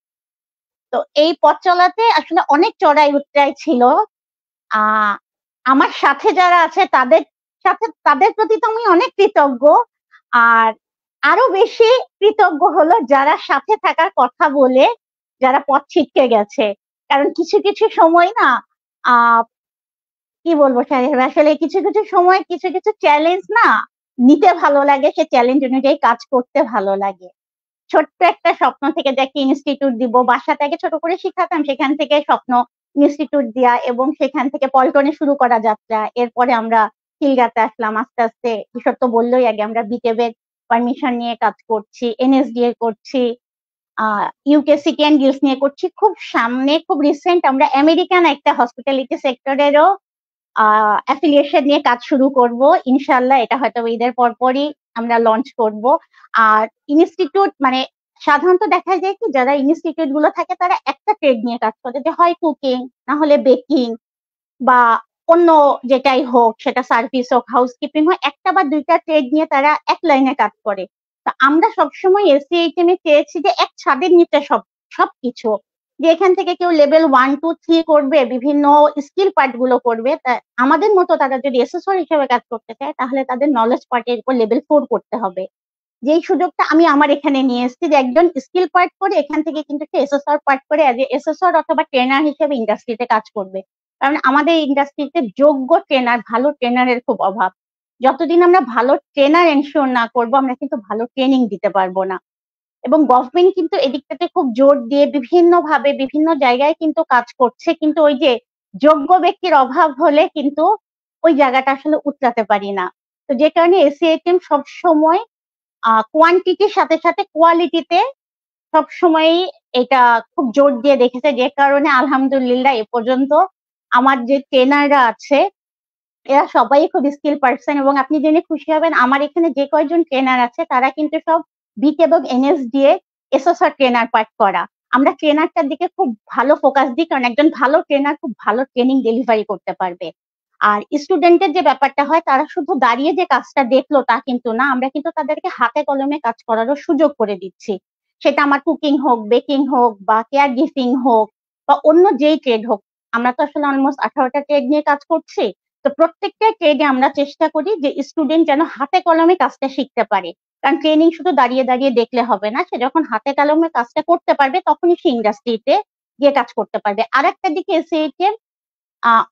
তো এই পথ চলাতে আসলে অনেক চড়াই উতরাই ছিল। আমার সাথে যারা আছে তাদের প্রতি তো আমি অনেক কৃতজ্ঞ। আর আরো বেশি কৃতজ্ঞ হলো যারা সাথে থাকার কথা বলে যারা পথ ছিটকে গেছে। কারণ কিছু কিছু সময় না, কি বলবো সাহেব, আসলে কিছু কিছু সময় কিছু কিছু চ্যালেঞ্জ না নিতে ভালো লাগে, সে চ্যালেঞ্জ অনুযায়ী কাজ করতে ভালো লাগে। ছোট্ট একটা স্বপ্ন থেকে যে একটা ইনস্টিটিউট দিব, বাসা থেকে ছোট করে শিখাতাম, সেখান থেকে স্বপ্ন ইনস্টিটিউট দেয়া, এবং সেখান থেকে পল্টনে শুরু করা যাত্রা। এরপরে আমরা খিলগাতে আসলাম। আস্তে আস্তে কিশোর তো বললোই আগে আমরা বিকেবের পারমিশন নিয়ে কাজ করছি, এনএসডিএ করছি, ইউকে সিটি অ্যান্ড গিলস নিয়ে করছি। খুব সামনে, খুব রিসেন্ট আমরা আমেরিকান একটা হসপিটালিটি সেক্টরেরও অ্যাফিলিয়েশন নিয়ে কাজ শুরু করব ইনশাল্লাহ। এটা হয়তো ঈদের পরপরই আমরা লঞ্চ করব। আর ইনস্টিটিউট মানে সাধারণত দেখা যায় কি, যারা ইনস্টিটিউট গুলো থাকে তারা একটা ট্রেড নিয়ে কাজ করে, যে হয় কুকিং, না হলে বেকিং, বা অন্য যেটাই হোক, সেটা সার্ভিস হোক, হাউসকিপিং হোক, একটা বা দুইটা ট্রেড নিয়ে তারা এক লাইনে কাজ করে। তো আমরা সবসময় এসিআইটিএম এ চেয়েছি যে এক ছাদের নিচে সবকিছু, যে এখান থেকে কেউ লেভেল 1, 2, 3 করবে, বিভিন্ন স্কিল পার্ট গুলো করবে। আমাদের মতো তারা যদি এসেসর হিসেবে কাজ করতে চায়, তাহলে তাদের নলেজ পার্টের উপর লেভেল 4 করতে হবে। যেই সুযোগটা আমি আমার এখানে নিয়ে এসেছি, যে একজন স্কিল পার্ট করে এখান থেকে কিন্তু এসএসআর পার্ট করে অ্যাজ এ এসএসআর অথবা ট্রেনার হিসেবে ইন্ডাস্ট্রিতে কাজ করবে। কারণ আমাদের ইন্ডাস্ট্রিতে যোগ্য ট্রেনার, ভালো ট্রেনারের খুব অভাব। যতদিন আমরা ভালো ট্রেনার এনশিওর না করবো, আমরা কিন্তু ভালো ট্রেনিং দিতে পারবো না। এবং গভর্নমেন্ট কিন্তু এদিকটাতে খুব জোর দিয়ে বিভিন্ন ভাবে বিভিন্ন জায়গায় কিন্তু কাজ করছে, কিন্তু ওই যে যোগ্য ব্যক্তির অভাব হলে কিন্তু ওই জায়গাটা আসলে উতরাতে পারি না। তো যে কারণে এসিআইটিএম সবসময় কোয়ান্টিটির সাথে সাথে কোয়ালিটিতে সবসময়ই এটা খুব জোর দিয়ে দেখেছে। যে কারণে আলহামদুলিল্লাহ এ পর্যন্ত আমার যে ট্রেনাররা আছে এরা সবাই খুব স্কিল পার্সন। এবং আপনি জেনে খুশি হবেন, আমার এখানে যে কয়জন ট্রেনার আছে তারা কিন্তু সব বিট এবং এনএসডিএ এসএসআর ট্রেনার পার্ট করা। আমরা ট্রেনারটার দিকে খুব ভালো ফোকাস দিই, কারণ একজন ভালো ট্রেনার খুব ভালো ট্রেনিং ডেলিভারি করতে পারবে। আর স্টুডেন্টের যে ব্যাপারটা হয়, তারা শুধু দাঁড়িয়ে যে কাজটা দেখলো তা কিন্তু না, আমরা কিন্তু তাদেরকে হাতে কলমে কাজ করারও সুযোগ করে দিচ্ছি। সেটা আমার কুকিং হোক, বেকিং হোক, বা কেয়ার গিভিং হোক, বা অন্য যেই ট্রেড হোক। আমরা তো আসলে অলমোস্ট 18টা ট্রেড নিয়ে কাজ করছি। তো প্রত্যেকটা ট্রেডে আমরা চেষ্টা করি যে স্টুডেন্ট যেন হাতে কলমে কাজটা শিখতে পারে। কারণ ট্রেনিং শুধু দাঁড়িয়ে দাঁড়িয়ে দেখলে হবে না, সে যখন হাতে কলমে কাজটা করতে পারবে তখনই সে ইন্ডাস্ট্রিতে গিয়ে কাজ করতে পারবে। আর একটা দিকে এসিআইটিএম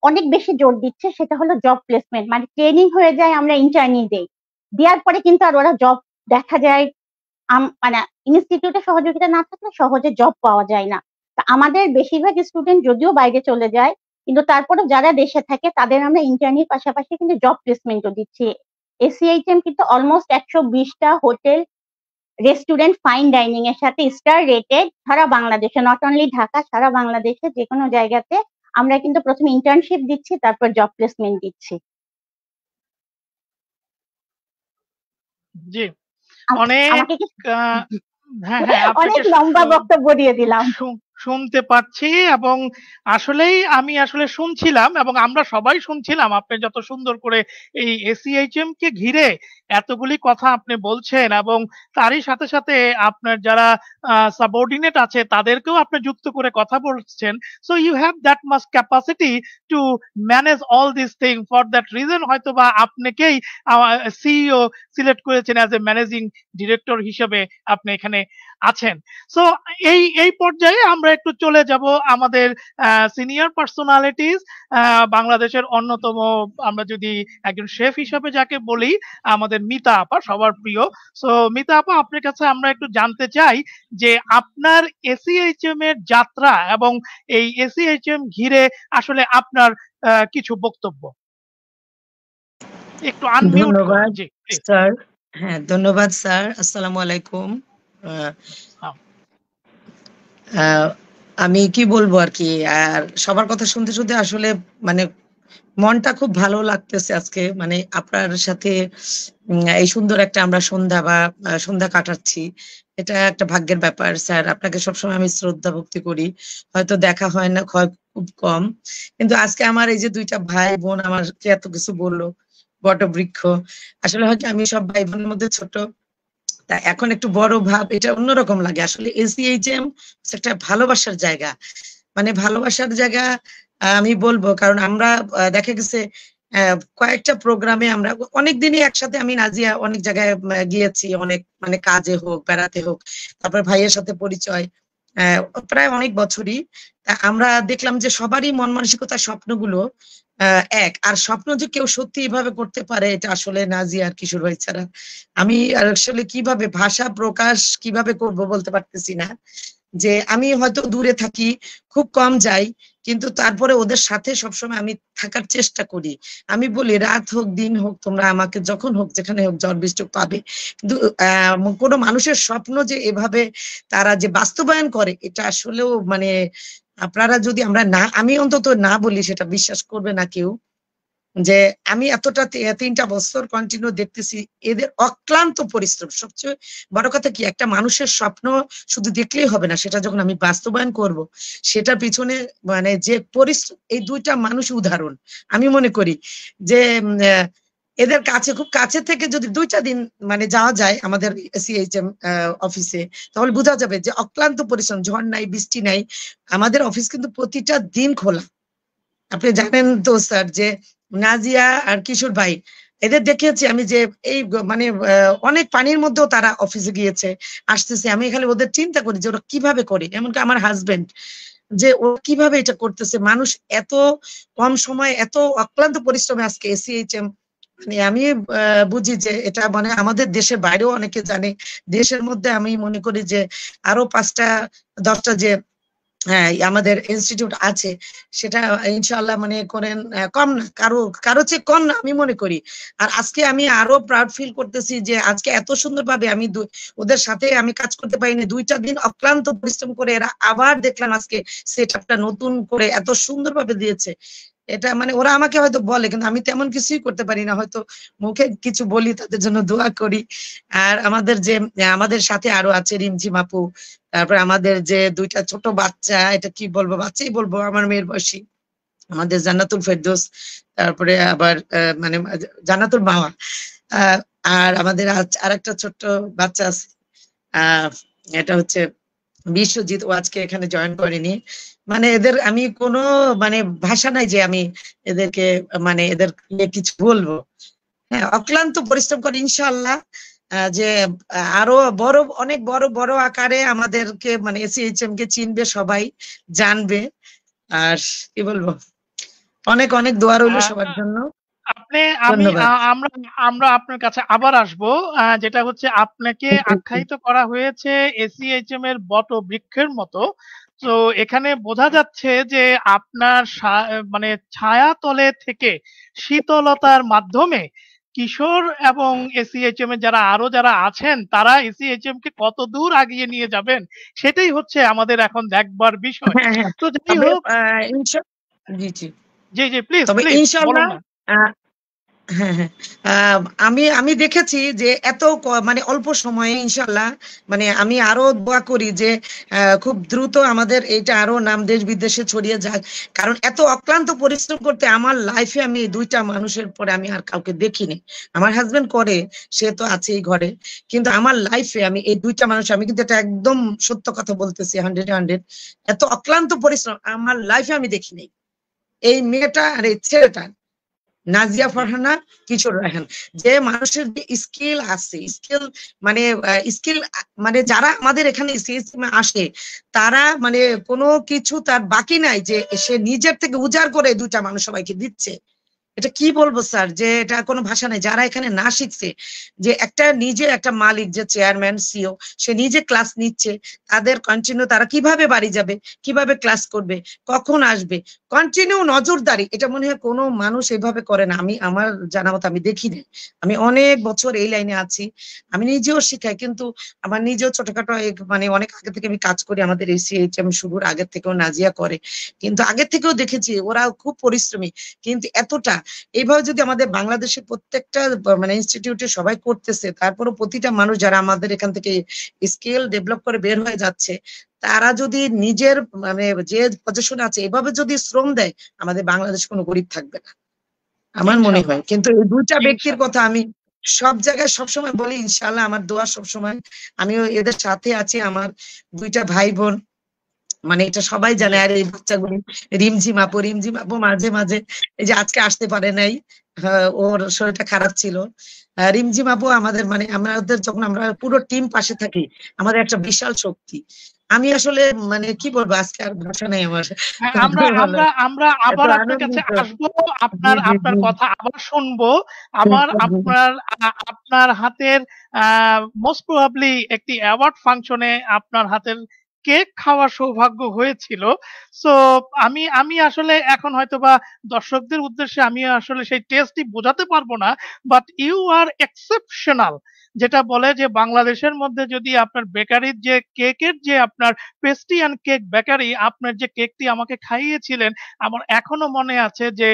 অনেক বেশি জোর দিচ্ছে, সেটা হলো জব প্লেসমেন্ট। মানে ট্রেনিং হয়ে যায়, আমরা ইন্টার্নি দেই, দেওয়ার পরে কিন্তু আর ওরা জব দেখা যায় মানে ইনস্টিটিউটে সহযোগিতা না থাকলে সহজে জব পাওয়া যায় না। তা আমাদের বেশিরভাগ স্টুডেন্ট যদিও বাইরে চলে যায়, কিন্তু তারপরে যারা দেশে থাকে তাদের আমরা ইন্টার্নির পাশাপাশি কিন্তু জব প্লেসমেন্টও দিচ্ছি। এসিআইটিএম কিন্তু অলমোস্ট 120টা হোটেল, রেস্টুরেন্ট, ফাইন ডাইনিং এর সাথে স্টার রেটেড সারা বাংলাদেশে, নট অনলি ঢাকা, সারা বাংলাদেশে যে কোনো জায়গাতে আমরা কিন্তু প্রথমে ইন্টার্নশিপ দিচ্ছি, তারপর জব প্লেসমেন্ট দিচ্ছি। জি, অনেক আমাকে কি হ্যাঁ হ্যাঁ অনেক লম্বা বক্তব্য দিয়ে দিলাম। শুনতে পাচ্ছি, এবং আসলেই আমি আসলে শুনছিলাম এবং আমরা সবাই শুনছিলাম আপনি যত সুন্দর করে এই এসিএইচএম কে ঘিরে এতগুলি কথা আপনি বলছেন, এবং তারই সাথে সাথে আপনার যারা সাবঅর্ডিনেট আছে তাদেরকেও আপনি যুক্ত করে কথা বলছেন। So you have that much capacity to manage all this thing. For that reason হয়তো বা আপনাকেই সিইও সিলেক্ট করেছেন অ্যাজ এ ম্যানেজিং ডিরেক্টর হিসেবে আপনি এখানে আছেন। সো এই পর্যায়ে আমরা একটু চলে যাব আমাদের সিনিয়র পার্সোনালিটিস, বাংলাদেশের অন্যতম, আমরা যদি একজন শেফ হিসাবে যাকে বলি, আমাদের মিতা আপা, সবার প্রিয়। সো মিতা আপা, আপনার কাছে আমরা একটু জানতে চাই যে আপনার এসিএইচএম এর যাত্রা এবং এই এসিএইচএম ঘিরে আসলে আপনার কিছু বক্তব্য। একটু আনমিউট করুন। ধন্যবাদ জি, প্লিজ। স্যার। হ্যাঁ, ধন্যবাদ স্যার। আসসালামু আলাইকুম। আমি কি বলবো আর কি, আর সবার কথা শুনতে শুনতে আসলে মানে মনটা খুব ভালো লাগতেছে আজকে, মানে আপনার সাথে এই সুন্দর একটা আমরা সন্ধ্যা কাটাচ্ছি। এটা একটা ভাগ্যের ব্যাপার স্যার। আপনাকে সবসময় আমি শ্রদ্ধা ভক্তি করি, হয়তো দেখা হয় না, খুব কম, কিন্তু আজকে আমার এই যে দুইটা ভাই বোন আমাকে এত কিছু বললো, বটবৃক্ষ। আসলে হয়তো আমি সব ভাই বোনের মধ্যে ছোট, তা এখন একটু বড় ভাব, এটা অন্যরকম লাগে। আসলে এসিএইচএম একটা ভালোবাসার জায়গা, মানে ভালোবাসার জায়গা। আমি বলবো কারণ আমরা দেখা গেছে কয়েকটা প্রোগ্রামে আমরা অনেকদিনই একসাথে, আমি নাজিয়া অনেক জায়গায় গিয়েছি, অনেক মানে কাজে হোক বেড়াতে হোক, তারপর ভাইয়ের সাথে পরিচয় প্রায় অনেক বছরই। আমরা দেখলাম যে সবারই মন মানসিকতা, স্বপ্নগুলো এক, আর স্বপ্ন যে কেউ সত্যি এভাবে করতে পারে, এটা আসলে নাজিয়া আর কিশোর ভাই ছাড়া আমি আসলে কিভাবে ভাষা প্রকাশ কিভাবে করব বলতে পারতেছি না। যে আমি হয়তো দূরে থাকি, খুব কম যাই, কিন্তু তারপরে ওদের সাথে সবসময় আমি থাকার চেষ্টা করি। আমি বলি রাত হোক দিন হোক, তোমরা আমাকে যখন হোক যেখানে হোক ঝড় বৃষ্টি পাবে। কিন্তু কোনো মানুষের স্বপ্ন যে এভাবে তারা যে বাস্তবায়ন করে, এটা আসলেও মানে আপনারা যদি আমি অন্তত না বলি, সেটা বিশ্বাস করবে না কেউ। যে আমি এতটা 3টা বছর কন্টিনিউ দেখতেছি এদের অক্লান্ত পরিশ্রম। সবচেয়ে বড় কথা কি, একটা মানুষের স্বপ্ন শুধু দেখলেই হবে না, সেটা যখন আমি বাস্তবায়ন করব, সেটার পিছনে মানে যে পরিশ্রম, এই দুইটা মানুষ উদাহরণ। আমি মনে করি যে এদের কাছে, খুব কাছে থেকে যদি 2টা দিন মানে যাওয়া যায় আমাদের সিএইচএম অফিসে, তাহলে বোঝা যাবে যে অক্লান্ত পরিশ্রম, ঝড় নাই বৃষ্টি নাই। আমাদের অফিস কিন্তু প্রতিটা দিন খোলা। আপনি জানেন তো স্যার যে নাজিয়া আর কিশোর ভাই, এদের দেখেছি আমি যে এই মানে অনেক পানির মধ্যেও তারা অফিসে গিয়েছে, আসতেছে। আমি খালি ওদের চিন্তা করি যে ওরা কিভাবে করে, এমনকি আমার হাজবেন্ড, যে ও কিভাবে এটা করতেছে। মানুষ এত কম সময় এত অক্লান্ত পরিশ্রমে আজকে এসিএইচএম, মানে আমি বুঝি যে এটা মানে আমাদের দেশের বাইরেও অনেকে জানে। দেশের মধ্যে আমি মনে করি যে আরো 5টা 10টা যে হ্যাঁ আমাদের ইনস্টিটিউট আছে, সেটা ইনশাআল্লাহ মনে করেন কম না, কারো চেয়ে কম না আমি মনে করি। আর আজকে আমি আরো প্রাউড ফিল করতেছি যে আজকে এত সুন্দরভাবে আমি ওদের সাথে আমি কাজ করতে পারিনি। 2টা দিন অক্লান্ত পরিশ্রম করে এরা আবার দেখলাম আজকে সেট আপটা নতুন করে এত সুন্দরভাবে দিয়েছে। এটা মানে ওরা আমাকে হয়তো বলে, কিন্তু আমি তেমন কিছুই করতে পারি না, হয়তো মুখে কিছু বলি, তাদের জন্য দোয়া করি। আর আমাদের সাথে আরো আছে রিমঝিম আপু, তারপরে আমাদের যে 2টা ছোট বাচ্চা, এটা কি বলবো, বাচ্চাই বলবো, আমার মেয়ের বয়সী, আমাদের জান্নাতুল ফেরদৌস, তারপরে আবার মানে জান্নাতুল মাওয়া, আর আমাদের আরেকটা ছোট্ট বাচ্চা আছে, এটা হচ্ছে বিশ্বজিৎ, ও আজকে এখানে জয়েন করেনি। মানে এদের আমি কোনো মানে ভাষা নাই যে আমি এদেরকে মানে এদের কিছু বলবো। হ্যাঁ, অক্লান্ত পরিশ্রম করে ইনশাআল্লাহ যে আরো অনেক বড় আকারে আমাদেরকে মানে এসিএইচএম কে চিনবে, সবাই জানবে। আর কি বলবো, অনেক অনেক দোয়া রইল সবার জন্য। ধন্যবাদ। আমরা আপনার কাছে আবার আসবো, যেটা হচ্ছে আপনাকে আখ্যায়িত করা হয়েছে এসিএইচএম এর বটবৃক্ষের মতো। তো এখানে বোঝা যাচ্ছে যে আপনার মানে ছায়াতলে থেকে শীতলতার মাধ্যমে কিশোর এবং এসিএইচএম এর যারা আছেন, তারা এসিএইচএম কে কত দূর আগিয়ে নিয়ে যাবেন, সেটাই হচ্ছে আমাদের এখন দেখবার বিষয়। হ্যাঁ, তো যাই হোক, জি জি জি প্লিজ তবে প্লিজ ইনশাআল্লাহ বলুন না। হ্যাঁ হ্যাঁ আমি দেখেছি যে এত মানে অল্প সময়ে ইনশাআল্লাহ, মানে আমি আরো দোয়া করি যে খুব দ্রুত আমাদের এটা আরো নাম দেশ বিদেশে ছড়িয়ে যায়। কারণ এত অক্লান্ত পরিশ্রম করতে আমার লাইফে আমি 2টা মানুষের পরে আমি আর কাউকে দেখিনি। আমার হাজবেন্ড করে, সে তো আছেই ঘরে, কিন্তু আমার লাইফে আমি এই 2টা মানুষ, আমি কিন্তু এটা একদম সত্য কথা বলতেছি, 100 এত অক্লান্ত পরিশ্রম আমার লাইফে আমি দেখিনি। এই মেয়েটা আর এই ছেলেটা নাজিয়া ফারহানা, কিশোর রায়হান, যে মানুষের যে স্কিল আছে, স্কিল মানে স্কিল মানে যারা আমাদের এখানে সিএসএম আসে তারা মানে কোনো কিছু তার বাকি নাই যে সে নিজের থেকে উজাড় করে দুইটা মানুষ সবাইকে দিচ্ছে। এটা কি বলবো স্যার, যে এটা কোনো ভাষা নেই। যারা এখানে না শিখছে, যে একটা নিজে একটা মালিক, যে চেয়ারম্যান সিও, সে নিজে ক্লাস নিচ্ছে, তাদের কন্টিনিউ তারা কিভাবে বাড়ি যাবে, কিভাবে ক্লাস করবে, কখন আসবে, কন্টিনিউ নজরদারি, এটা মনে হয় কোনো মানুষ এভাবে করে না। আমি আমার জানা মতো আমি দেখি না। আমি অনেক বছর এই লাইনে আছি, আমি নিজেও শিখাই, কিন্তু আমার নিজেও ছোটখাটো মানে অনেক আগে থেকে আমি কাজ করি। আমাদের এই সিএইচএম শুরুর আগের থেকেও নাজিয়া করে, কিন্তু আগের থেকেও দেখেছি ওরা খুব পরিশ্রমী। কিন্তু এতটা এইভাবে যদি আমাদের বাংলাদেশের প্রত্যেকটা মানে ইনস্টিটিউটে সবাই করতেছে, তারপরও প্রতিটা মানুষ যারা আমাদের এখান থেকে স্কিল ডেভেলপ করে বের হয়ে যাচ্ছে, তারা যদি নিজের মানে যে পজিশন আছে এভাবে যদি শ্রম দেয়, আমাদের বাংলাদেশ কোনো গরিব থাকবে না আমার মনে ইনশাল্লাহ, হয়। কিন্তু এই দুইটা ব্যক্তির ইনশাল্লাহ। কথা আমি সব জায়গায় সবসময় বলি, ইনশাআল্লাহ আমার দোয়া সবসময়, আমিও এদের সাথে আছি। আমার দুইটা ভাই বোন, মানে এটা সবাই জানে। জি, আর এই বাচ্চাগুলি রিমঝিম আপু মাঝে মাঝে, এই যে আজকে আসতে পারে নাই, ওর শরীরটা খারাপ ছিল। রিমঝিম আপু আমাদের মানে আমাদের যখন আমরা পুরো টিম পাশে থাকি, আমাদের একটা বিশাল শক্তি। আমি আসলে মানে কি বলবো, আজকে আর ভাষা নেই আমার। হ্যাঁ, আমরা আমরা আমরা এত আবার আপনার কাছে আনন্দিত। আসবো, জি আপনার জি আপনার জি কথা আবার শুনবো। আবার আপনার আপনার হাতের মোস্ট প্রবাবলি একটি অ্যাওয়ার্ড ফাংশনে আপনার হাতের কেক খাওয়ার সৌভাগ্য হয়েছিল। সো আমি আমি আসলে এখন হয়তোবা দর্শকদের উদ্দেশ্যে আমি আসলে সেই টেস্টটি বোঝাতে পারবো না, বাট ইউ আর এক্সেপশনাল। যেটা বলে যে বাংলাদেশের মধ্যে যদি আপনার বেকারির যে কেকের যে আপনার পেস্ট্রি অ্যান্ড কেক বেকারি, আপনার যে কেকটি আমাকে খাইয়েছিলেন, আমার এখনো মনে আছে যে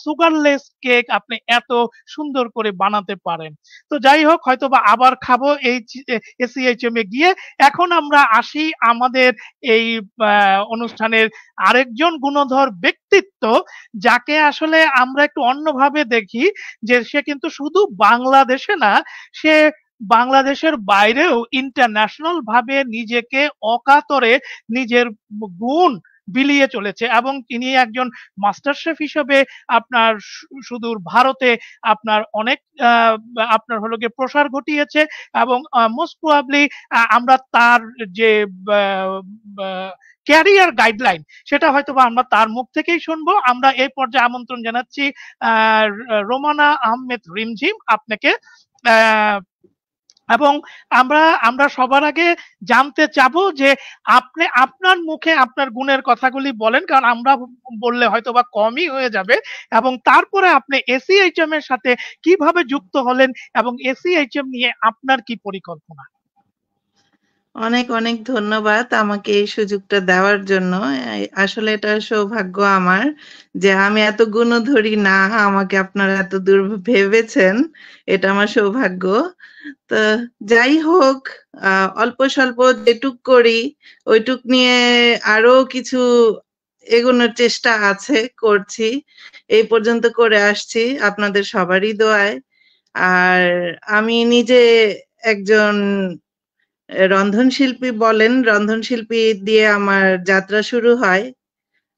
সুগারলেস কেক আপনি এত সুন্দর করে বানাতে পারেন। তো যাই হোক, হয়তোবা আবার খাবো এই এসিএইচএম এ গিয়ে। এখন আমরা আসি আমাদের এই অনুষ্ঠানের আরেকজন গুণধর ব্যক্তিত্ব, যাকে আসলে আমরা একটু অন্যভাবে দেখি, যে সে কিন্তু শুধু বাংলাদেশে না, সে বাংলাদেশের বাইরেও ইন্টারন্যাশনাল ভাবে নিজেকে অকাতরে নিজের গুণ বিলিয়ে চলেছে, এবং তিনি একজন মাস্টার শেফ হিসেবে আপনার সুদূর ভারতে আপনার অনেক আপনার হলো গিয়ে প্রসার ঘটিয়েছে। এবং মোস্ট প্রবাবলি আমরা তার যে ক্যারিয়ার গাইডলাইন, সেটা হয়তো বা আমরা তার মুখ থেকেই শুনবো। আমরা এই পর্যায়ে আমন্ত্রণ জানাচ্ছি রোমানা আহমেদ রিমঝিম আপনাকে। আহ, এবং আমরা আমরা সবার আগে জানতে চাবো যে আপনি আপনার মুখে আপনার গুণের কথাগুলি বলেন, কারণ আমরা বললে হয়তো বা কমই হয়ে যাবে। এবং তারপরে আপনি এসিএইচএম এর সাথে কিভাবে যুক্ত হলেন এবং এসিএইচএম নিয়ে আপনার কি পরিকল্পনা। অনেক অনেক ধন্যবাদ আমাকে এই সুযোগটা দেওয়ার জন্য। আসলে এটা সৌভাগ্য আমার যে আমি এত গুণধরী না, আমাকে আপনারা এত দূর ভেবেছেন, এটা আমার সৌভাগ্য। তো যাই হোক, অল্প স্বল্প যেটুক করি ওইটুক নিয়ে আরো কিছু এগোনোর চেষ্টা আছে, করছি, এই পর্যন্ত করে আসছি আপনাদের সবারই দোয়ায়। আর আমি নিজে একজন রন্ধনশিল্পী বলেন, রন্ধনশিল্পী দিয়ে আমার যাত্রা শুরু হয়।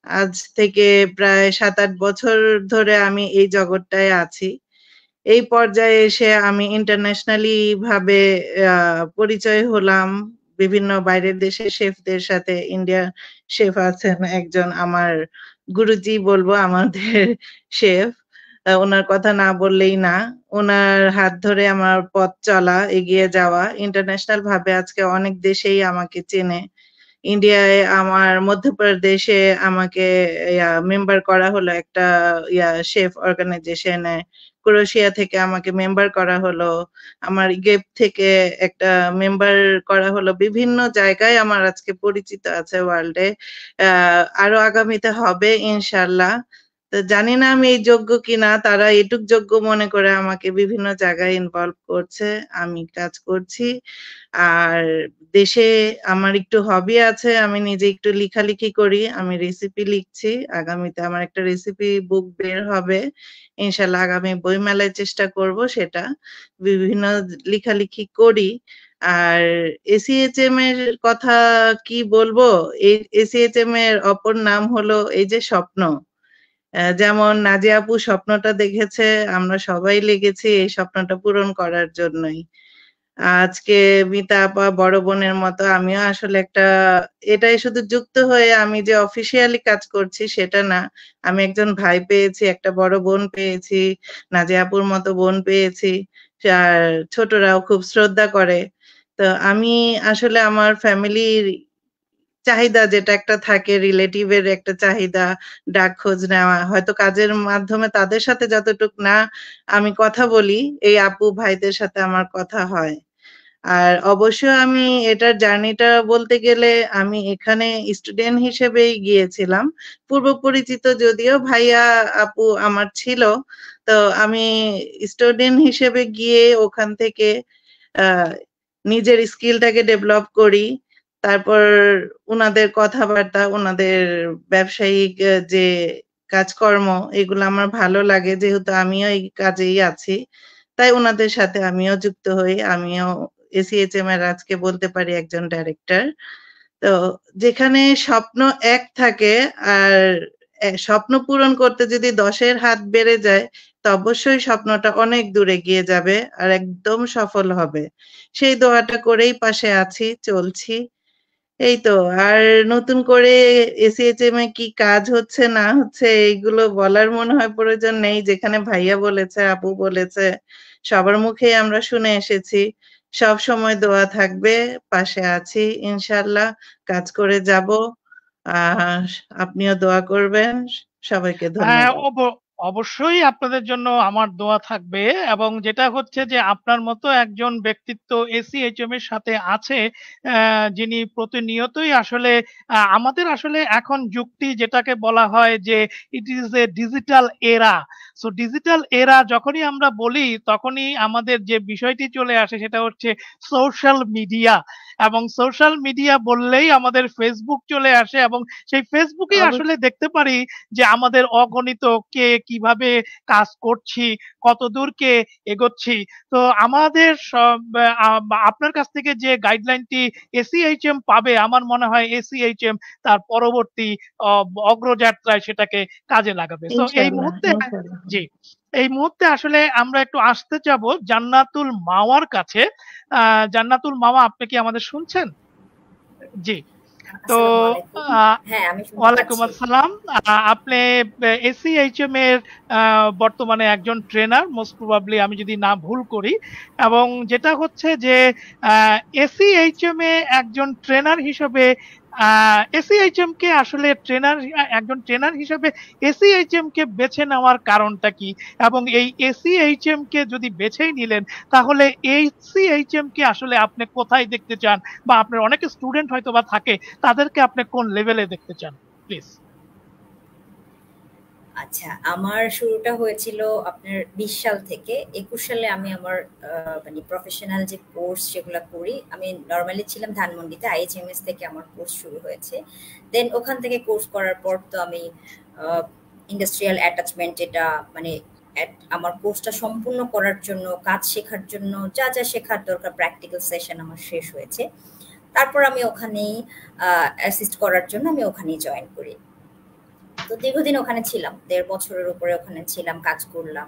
আজ থেকে প্রায় ৭-৮ বছর ধরে আমি এই জগৎটায় আছি। এই পর্যায়ে এসে আমি ইন্টারন্যাশনালি ভাবে পরিচয় হলাম বিভিন্ন বাইরের দেশের শেফদের সাথে। ইন্ডিয়া শেফ আছেন একজন, আমার গুরুজি বলবো আমাদের শেফ, ওনার কথা না বললেই না। ওনার হাত ধরে আমার পথ চলা, এগিয়ে যাওয়া। ইন্টারন্যাশনাল ভাবে আজকে অনেক দেশেই আমাকে চেনে। ইন্ডিয়ায় আমার মধ্যপ্রদেশে আমাকে মেম্বার করা হলো একটা শেফ অর্গানাইজেশনে। ক্রোয়েশিয়া থেকে আমাকে মেম্বার করা হলো। আমার ইগেপ থেকে একটা মেম্বার করা হলো। বিভিন্ন জায়গায় আমার আজকে পরিচিত আছে ওয়ার্ল্ডে। আরো আগামীতে হবে ইনশাআল্লাহ। তো জানি না আমি এই যোগ্য কিনা, তারা এটুক যোগ্য মনে করে আমাকে বিভিন্ন জায়গায় ইনভলভ করছে, আমি কাজ করছি। আর দেশে আমার একটু হবি আছে, আমি নিজে একটু লেখালেখি করি, আমি রেসিপি লিখছি। আগামীতে আমার একটা রেসিপি বুক বের হবে ইনশাল্লাহ, আগামী বইমেলায় চেষ্টা করব সেটা। বিভিন্ন লেখালেখি করি। আর এসিএইচএম এর কথা কি বলবো, এই এসিএইচএম এর অপর নাম হলো এই যে স্বপ্ন। যেমন নাজিয়া আপু স্বপ্নটা দেখেছে, আমরা সবাই লেগেছি এই স্বপ্নটা পূরণ করার জন্যই। আজকে মিতা আপা বড় বোনের মতো আমিও আসলে এটাই শুধু যুক্ত হয়ে আমি যে অফিসিয়ালি কাজ করছি সেটা না, আমি একজন ভাই পেয়েছি, একটা বড় বোন পেয়েছি, নাজিয়া আপুর মতো বোন পেয়েছি, আর ছোটরাও খুব শ্রদ্ধা করে। তো আমি আসলে আমার ফ্যামিলির চাহিদা যেটা একটা থাকে, রিলেটিভের একটা চাহিদা, ডাক খোঁজ নেওয়া, হয়তো কাজের মাধ্যমে তাদের সাথে যতটুক না আমি কথা বলি, এই আপু ভাইদের সাথে আমার কথা হয়। আর অবশ্যই আমি এটার জার্নিটা বলতে গেলে আমি এখানে স্টুডেন্ট হিসেবেই গিয়েছিলাম, পূর্ব পরিচিত যদিও ভাইয়া আপু আমার ছিল। তো আমি স্টুডেন্ট হিসেবে গিয়ে ওখান থেকে আহ নিজের স্কিলটাকে ডেভেলপ করি। তারপর উনাদের কথাবার্তা, উনাদের ব্যবসায়িক যে কাজকর্ম, এগুলো আমার ভালো লাগে, যেহেতু আমিও এই কাজেই আছি, তাই উনাদের সাথে আমিও যুক্ত হই। আমিও এসিএইচএম এর আজকে বলতে পারি একজন ডাইরেক্টর। তো যেখানে স্বপ্ন এক থাকে আর স্বপ্ন পূরণ করতে যদি 10-এর হাত বেড়ে যায়, তো অবশ্যই স্বপ্নটা অনেক দূরে গিয়ে যাবে আর একদম সফল হবে। সেই দোয়াটা করেই পাশে আছি, চলছি। এই তো। আর নতুন করে এসিএইচএম এ কি কাজ হচ্ছে না হচ্ছে এইগুলো বলার মনে হয় প্রয়োজন নেই। যেখানে ভাইয়া বলেছে, আপু বলেছে, সবার মুখেই আমরা শুনে এসেছি। সব সময় দোয়া থাকবে, পাশে আছি ইনশাআল্লাহ, কাজ করে যাব। আহ আপনিও দোয়া করবেন। সবাইকে হ্যাঁ, ধন্যবাদ। অবশ্যই আপনাদের জন্য আমার দোয়া থাকবে, এবং যেটা হচ্ছে যে আপনার মতো একজন ব্যক্তিত্ব এসিএইচএম এর সাথে আছে, যিনি প্রতিনিয়তই আসলে আমাদের আসলে এখন যুক্তি যেটাকে বলা হয় যে ইট ইজ এ ডিজিটাল এরা। সো ডিজিটাল এরা যখনই আমরা বলি তখনই আমাদের যে বিষয়টি চলে আসে সেটা হচ্ছে সোশ্যাল মিডিয়া, এবং সোশ্যাল মিডিয়া বললেই আমাদের ফেসবুক চলে আসে, এবং সেই ফেসবুকেই আসলে দেখতে পারি যে আমাদের অগণিত কে কিভাবে কাজ করছি, কত দূর কে এগোচ্ছি। তো আমাদের সব আপনার কাছ থেকে যে গাইডলাইনটি এসিএইচএম পাবে, আমার মনে হয় এসিএইচএম তার পরবর্তী অগ্রযাত্রায় সেটাকে কাজে লাগাবে। তো এই ইনশাআল্লাহ, মুহূর্তে, ইনশাআল্লাহ। জি, এই মুহূর্তে আসলে আমরা একটু আসতে যাব জান্নাতুল মাওয়ার কাছে। জান্নাতুল মাওয়া, আপনি কি আমাদের শুনছেন? জি। তো আসসালামু আলাইকুম। আহ, হ্যাঁ, আমি শুনতে ওয়ালাইকুম পাচ্ছি। আসসালাম। আপনি এসিএইচএম এর বর্তমানে একজন ট্রেনার, মোস্ট প্রবাবলি, আমি যদি না ভুল করি। এবং যেটা হচ্ছে যে এসিএইচএম এ একজন ট্রেনার হিসেবে এসিএইচএম কে আসলে একজন ট্রেনার হিসেবে এসিএইচএম কে বেছে নেওয়ার কারণটা কি, এবং এই এসিএইচএম কে যদি বেছেই নিলেন তাহলে এসিএইচএম কে আসলে আপনি কোথায় দেখতে চান, বা আপনার অনেক স্টুডেন্ট হয়তো বা থাকে, তাদেরকে আপনি কোন লেভেলে দেখতে চান, প্লিজ? আচ্ছা, আমার শুরুটা হয়েছিল আপনার 20 সাল থেকে। 21 সালে আমি আমার মানে প্রফেশনাল যে কোর্স সেগুলো করি। আমি নরমালি ছিলাম ধানমন্ডিতে, আইএইচএমএস থেকে আমার কোর্স শুরু হয়েছে। দেন ওখান থেকে কোর্স করার পর তো আমি ইন্ডাস্ট্রিয়াল অ্যাটাচমেন্ট, এটা মানে আমার কোর্সটা সম্পূর্ণ করার জন্য, কাজ শেখার জন্য যা যা শেখার দরকার প্র্যাকটিক্যাল সেশন আমার শেষ হয়েছে। তারপর আমি ওখানেই অ্যাসিস্ট করার জন্য আমি ওখানেই জয়েন করি। তো দীর্ঘদিন ওখানে ছিলাম, 1.5 বছরের উপরে ওখানে ছিলাম, কাজ করলাম।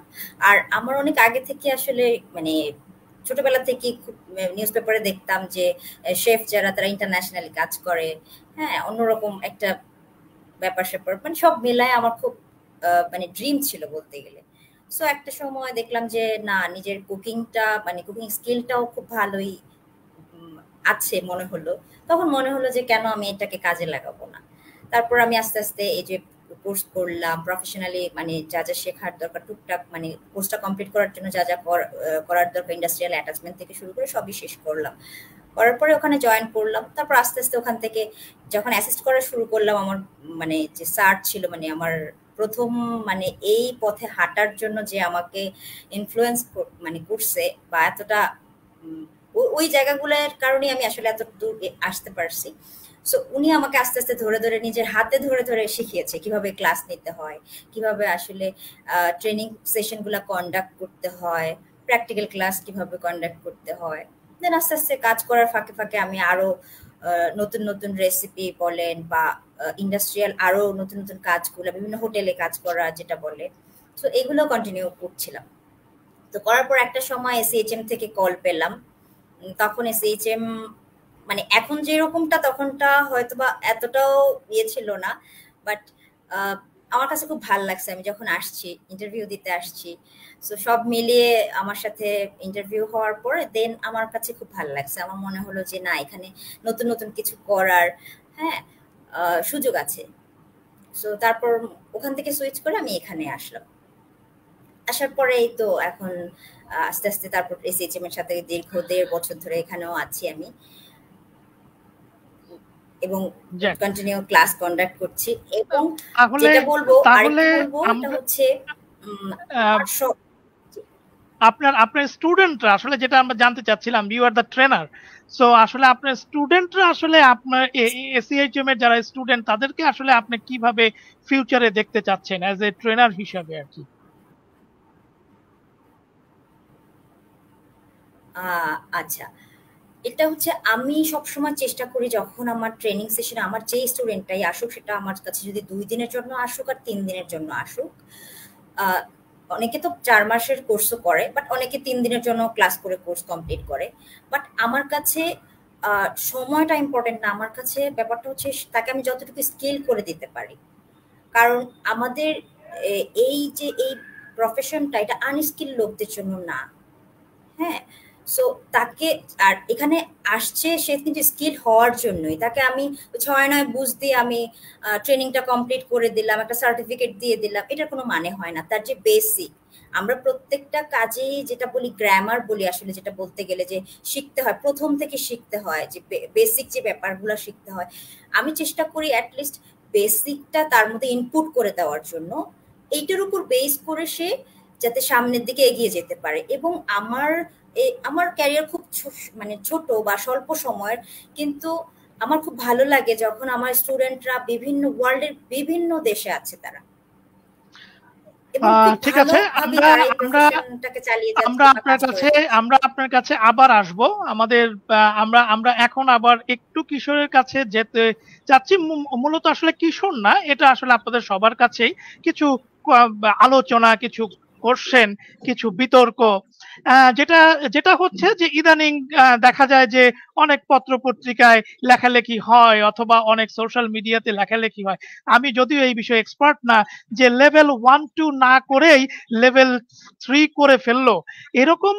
আর আমার অনেক আগে থেকে আসলে মানে ছোটবেলা থেকে খুব নিউজ পেপারে দেখতাম যে শেফ যারা তারা ইন্টারন্যাশনালি কাজ করে, হ্যাঁ, অন্যরকম একটা ব্যাপার স্যাপার, মানে সব মিলায় আমার খুব মানে ড্রিম ছিল বলতে গেলে। সো একটা সময় দেখলাম যে না, নিজের কুকিংটা মানে কুকিং স্কিলটাও খুব ভালোই আছে মনে হলো। তখন মনে হলো যে কেন আমি এটাকে কাজে লাগাবো না। তারপর আমি আস্তে আস্তে এই যে কোর্স করলাম প্রফেশনালি, মানে যা যা শেখার দরকার টুকটাক, মানে কোর্সটা কমপ্লিট করার জন্য যা যা করার দরকার ইন্ডাস্ট্রিয়াল অ্যাটাচমেন্ট থেকে শুরু করে সবই শেষ করলাম। করার পরে ওখানে জয়েন করলাম। তারপর আস্তে আস্তে ওখান থেকে যখন অ্যাসিস্ট করা শুরু করলাম, আমার মানে যে স্যার ছিল, মানে আমার প্রথম মানে এই পথে হাঁটার জন্য যে আমাকে ইনফ্লুয়েন্স মানে করছে বা এতটা ওই জায়গাগুলোর কারণেই আমি আসলে এত দূর আসতে পারছি। সো উনি আমাকে আস্তে আস্তে ধরে ধরে নিজের হাতে ধরে ধরে শিখিয়েছে কিভাবে ক্লাস নিতে হয়, কিভাবে আসলে ট্রেনিং সেশনগুলো কন্ডাক্ট করতে হয়, প্র্যাকটিক্যাল ক্লাস কিভাবে কন্ডাক্ট করতে হয়। দেন আস্তে আস্তে কাজ করার ফাঁকে ফাঁকে আমি আরো নতুন নতুন রেসিপি বলেন বা ইন্ডাস্ট্রিয়াল আরো নতুন নতুন কাজগুলো, বিভিন্ন হোটেলে কাজ করা যেটা বলে, তো এগুলো কন্টিনিউ করছিলাম। তো করার পর একটা সময় এসএইচএম থেকে কল পেলাম। তখন এসএইচএম মানে এখন যেরকমটা তখনটা হয়তো বা এতটাও ইয়ে ছিল না, বাট আমার কাছে খুব ভালো লাগছে। আমি যখন আসছি, ইন্টারভিউ দিতে আসছি, সো সব মিলিয়ে আমার সাথে ইন্টারভিউ হওয়ার পরে দেন আমার কাছে খুব ভালো লাগছে। আমার মনে হলো যে না, এখানে নতুন নতুন কিছু করার সুযোগ আছে। সো তারপর ওখান থেকে সুইচ করে আমি এখানে আসলাম। আসার পরে এই তো এখন আস্তে আস্তে তারপর এসএইচএম এর সাথে দীর্ঘ 1.5 বছর ধরে এখানেও আছি আমি, এবং কন্টিনিউ ক্লাস কন্ডাক্ট করছি। এবং যেটা বলবো আরেকটু বলবো এটা হচ্ছে আপনার স্টুডেন্টরা আসলে, যেটা আমরা জানতে চাচ্ছিলাম, you are the trainer, so আসলে আপনার স্টুডেন্টরা আসলে আপনার এসএইচএম এর যারা স্টুডেন্ট তাদেরকে আসলে আপনি কিভাবে ফিউচারে দেখতে চাচ্ছেন অ্যাজ এ ট্রেনার হিসাবে আর কি? আচ্ছা, এটা হচ্ছে আমি সবসময় চেষ্টা করি যখন আমার ট্রেনিং সেশনে আমার যে স্টুডেন্টটাই আসুক, সেটা আমার কাছে যদি 2 দিনের জন্য আসুক আর 3 দিনের জন্য আসুক, অনেকে তো 4 মাসের কোর্সও করে, বাট অনেকে 3 দিনের জন্য ক্লাস করে কোর্স কমপ্লিট করে। বাট আমার কাছে সময়টা ইম্পর্টেন্ট না, আমার কাছে ব্যাপারটা হচ্ছে তাকে আমি যতটুকু স্কিল করে দিতে পারি। কারণ আমাদের এই যে এই প্রফেশনটা, এটা আনস্কিল লোকদের জন্য না। হ্যাঁ, সো তাকে, আর এখানে আসছে সে কিন্তু স্কিল হওয়ার জন্যই। তাকে আমি 6-9 বুঝ দিয়ে আমি ট্রেনিংটা কমপ্লিট করে দিলাম, একটা সার্টিফিকেট দিয়ে দিলাম, এটার কোনো মানে হয় না। তার যে বেসিক, আমরা প্রত্যেকটা কাজেই যেটা বলি গ্রামার বলি, আসলে যেটা বলতে গেলে যে শিখতে হয়, প্রথম থেকে শিখতে হয়, যে বেসিক যে ব্যাপারগুলো শিখতে হয়, আমি চেষ্টা করি অ্যাটলিস্ট বেসিকটা তার মধ্যে ইনপুট করে দেওয়ার জন্য। এইটার উপর বেস করে সে যাতে সামনের দিকে এগিয়ে যেতে পারে। এবং আমার ক্যারিয়ার খুব মানে ছোট বা স্বল্প সময়ের, কিন্তু আমার খুব ভালো লাগে যখন আমার স্টুডেন্টরা বিভিন্ন ওয়ার্ল্ডের বিভিন্ন দেশে আছে তারা, ঠিক আছে, আমরা আপনার কাছে আবার আসবো। আমরা এখন আবার একটু কিশোরের কাছে যেতে চাচ্ছি। মূলত আসলে কিশোর না, এটা আসলে আপনাদের সবার কাছেই কিছু আলোচনা, কিছু কোশ্চেন, কিছু বিতর্ক, যেটা হচ্ছে যে ইদানিং দেখা যায় যে অনেক পত্র পত্রিকায় লেখালেখি হয় অথবা অনেক সোশ্যাল মিডিয়াতে লেখালেখি হয়। আমি যদিও এই বিষয়ে এক্সপার্ট না, যে লেভেল 1-2 না করেই লেভেল 3 করে ফেললো, এরকম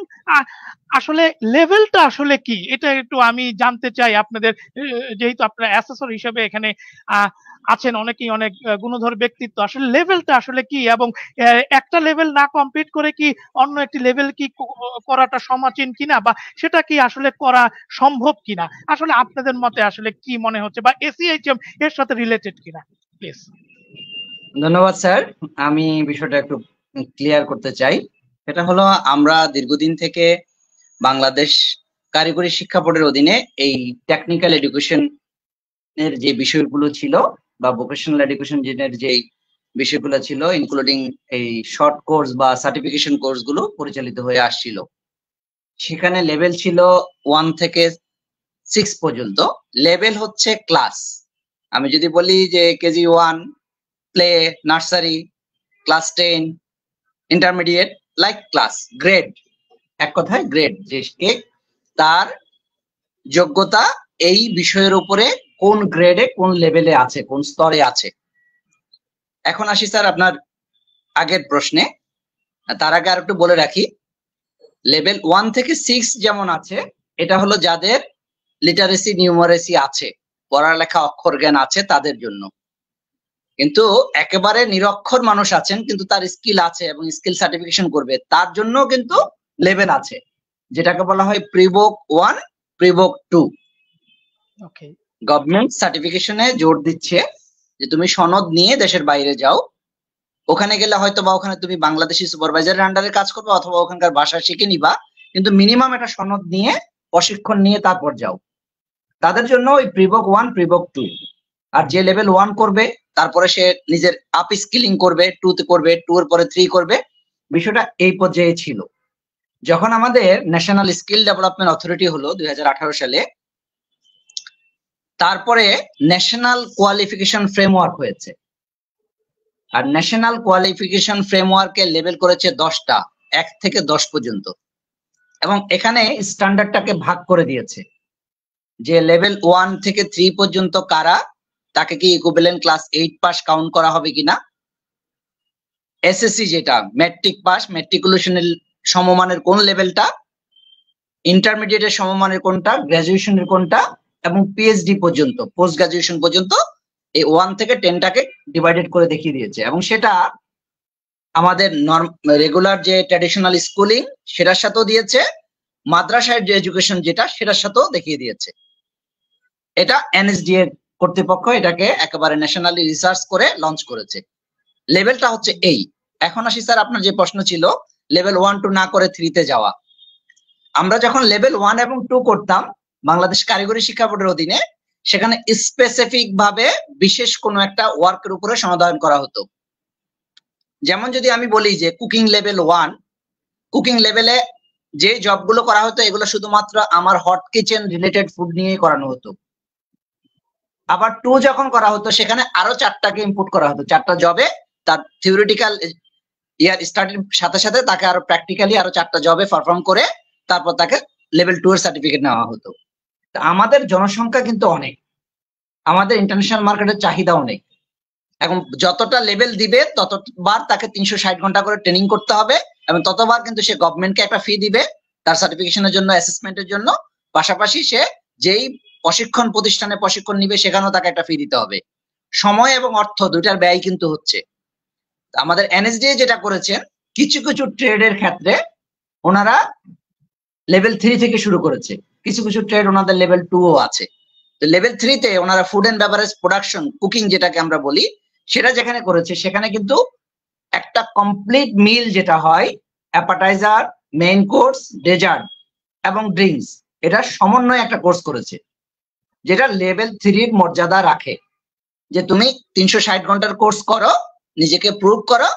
আসলে লেভেলটা আসলে কি, এটা একটু আমি জানতে চাই আপনাদের, যেহেতু আপনারা অ্যাসেসর হিসেবে এখানে আছেন, অনেকেই অনেক গুণধর ব্যক্তিত্ব। আসলে লেভেলটা আসলে কি, এবং একটা লেভেল না কমপ্লিট করে কি অন্য একটি লেভেল কি করাটা সমাচীন কিনা, বা সেটা কি আসলে করা সম্ভব কিনা, আসলে আপনাদের মতে আসলে কি মনে হচ্ছে, বা এসএইচএম এর সাথে রিলেটেড কিনা, প্লিজ। ধন্যবাদ স্যার, আমি বিষয়টা একটু ক্লিয়ার করতে চাই। এটা হলো, আমরা দীর্ঘদিন থেকে বাংলাদেশ কারিগরি শিক্ষা বোর্ডের অধীনে এই টেকনিক্যাল এডুকেশন এর যে বিষয়গুলো ছিল বা ভোকেশনাল এডুকেশন এর যে বিষয়গুলো ছিল, ইনক্লুডিং এই শর্ট কোর্স বা সার্টিফিকেশন কোর্স গুলো পরিচালিত হয়ে আসছিল। সেখানে লেভেল ছিল 1 থেকে 6 পর্যন্ত। লেভেল হচ্ছে ক্লাস। আমি যদি বলি যে KG 1, play, nursery, class 10, intermediate, like class, grade, এক কথায় গ্রেড, যে তার যোগ্যতা এই বিষয়ের উপরে কোন গ্রেডে কোন লেভেলে আছে, কোন স্তরে আছে। এখন আসি স্যার আপনার আগের প্রশ্নে। তার আগে আর একটু বলে রাখি, লেভেল 1 থেকে 6 যেমন আছে, এটা হলো যাদের লিটারেসি নিউমারেসি আছে, পড়ালেখা অক্ষর জ্ঞান আছে তাদের জন্য। কিন্তু একেবারে নিরক্ষর মানুষ আছেন কিন্তু তার স্কিল আছে এবং স্কিল সার্টিফিকেশন করবে, তার জন্য কিন্তু লেভেল আছে, যেটাকে বলা হয় প্রিভোক 1, প্রিভোক 2। ওকে, গভর্নমেন্ট সার্টিফিকেশনে জোর দিচ্ছে যে তুমি সনদ নিয়ে দেশের বাইরে যাও, ওখানে গেলে হয়তো বা ওখানে তুমি বাংলাদেশি সুপারভাইজারের আন্ডারে কাজ করবে অথবা ওখানকার ভাষা শিখে নিবা, কিন্তু মিনিমাম একটা সনদ নিয়ে প্রশিক্ষণ নিয়ে তারপর যাও। তাদের জন্য ওই প্রিভোক 1, প্রিভোক 2। আর যে লেভেল 1 করবে তারপরে সে নিজের আপ স্কিলিং করবে, 2 তে করবে, 2 এর পরে 3 করবে। বিষয়টা এই পর্যায়ে ছিল। যখন আমাদের ন্যাশনাল স্কিল ডেভেলপমেন্ট অথরিটি হলো 2018 সালে, তারপরে ন্যাশনাল কোয়ালিফিকেশন ফ্রেমওয়ার্ক হয়েছে, আর ন্যাশনাল কোয়ালিফিকেশন ফ্রেমওয়ার্কে লেভেল করেছে 10টা, 1 থেকে 10 পর্যন্ত, এবং এখানে স্ট্যান্ডার্ডটাকে ভাগ করে দিয়েছে যে লেভেল 1 থেকে 3 পর্যন্ত কারা, তাকে কি ইকুইভ্যালেন্ট ক্লাস 8 পাস কাউন্ট করা হবে কিনা, এসএসসি যেটা ম্যাট্রিক পাস, ম্যাট্রিকুলেশনের সমমানের কোন লেভেলটা, ইন্টারমিডিয়েটের সমমানের কোনটা, গ্রাজুয়েশনের কোনটা, এবং পিএইচডি পর্যন্ত, পোস্ট গ্রাজুয়েশন পর্যন্ত এই 1 থেকে 10টাকে ডিভাইডেড করে দেখিয়ে দিয়েছে। এবং সেটা আমাদের রেগুলার যে ট্র্যাডিশনাল স্কুলিং সেটার সাথেও দিয়েছে, মাদ্রাসার যে এডুকেশন যেটা সেটার সাথেও দেখিয়ে দিয়েছে। এটা এনএসডিএ কর্তৃপক্ষ এটাকে একেবারে ন্যাশনালি রিসার্চ করে লঞ্চ করেছে। লেভেলটা হচ্ছে এই। এখন আসি স্যার, আপনার যে প্রশ্ন ছিল লেভেল 1 2 না করে 3 তে যাওয়া। আমরা যখন লেভেল 1 এবং 2 করতাম বাংলাদেশ কারিগরি শিক্ষা বোর্ডের অধীনে, সেখানে স্পেসিফিক ভাবে বিশেষ কোনো একটা ওয়ার্কের উপরে সমাধান করা হতো। যেমন যদি আমি বলি যে কুকিং লেভেল 1, কুকিং লেভেলে যে জবগুলো করা হতো এগুলো শুধুমাত্র আমার হট কিচেন রিলেটেড ফুড নিয়ে করানো হতো। আবার 2 যখন করা হতো সেখানে আরো 4টাকে ইনপুট করা হতো, 4টা জবে তার থিওরিটিক্যাল ইয়ার স্টাডির সাথে সাথে তাকে আরো প্র্যাকটিক্যালি আরো 4টা জবে পারফর্ম করে তারপর তাকে লেভেল 2 এর সার্টিফিকেট নেওয়া হতো। আমাদের জনসংখ্যা কিন্তু অনেক, আমাদের ইন্টারন্যাশনাল মার্কেটের চাহিদা অনেক, এখন যতটা লেভেল দিবে ততবার তাকে 360 ঘন্টা করে ট্রেনিং করতে হবে, এবং ততবার কিন্তু সে গভর্নমেন্টকে একটা ফি দিবে তার সার্টিফিকেশনের জন্য, অ্যাসেসমেন্টের জন্য। পাশাপাশি সে যেই প্রশিক্ষণ প্রতিষ্ঠানে প্রশিক্ষণ নিবে সেখানেও তাকে একটা ফি দিতে হবে। সময় এবং অর্থ দুইটার ব্যয় কিন্তু হচ্ছে। আমাদের এনএসডিএ যেটা করেছে, কিছু কিছু ট্রেডের ক্ষেত্রে ওনারা লেভেল 3 থেকে শুরু করেছে, কিছু কিছু ট্রেড ওনাদের লেভেল 2ও আছে। তো লেভেল 3 তে ওনারা food and beverage production, cooking যেটাকে আমরা বলি, সেটা যেখানে করেছে সেখানে কিন্তু একটা কমপ্লিট মিল যেটা হয়, অ্যাপাটাইজার, মেইন কোর্স, ডেজার্ট এবং ড্রিঙ্কস, এটা সমন্বয়ে একটা কোর্স করেছে, যেটা লেভেল 3 এর মর্যাদা রাখে। যে তুমি 360 ঘন্টার কোর্স করো, নিজেকে প্রুভ করো,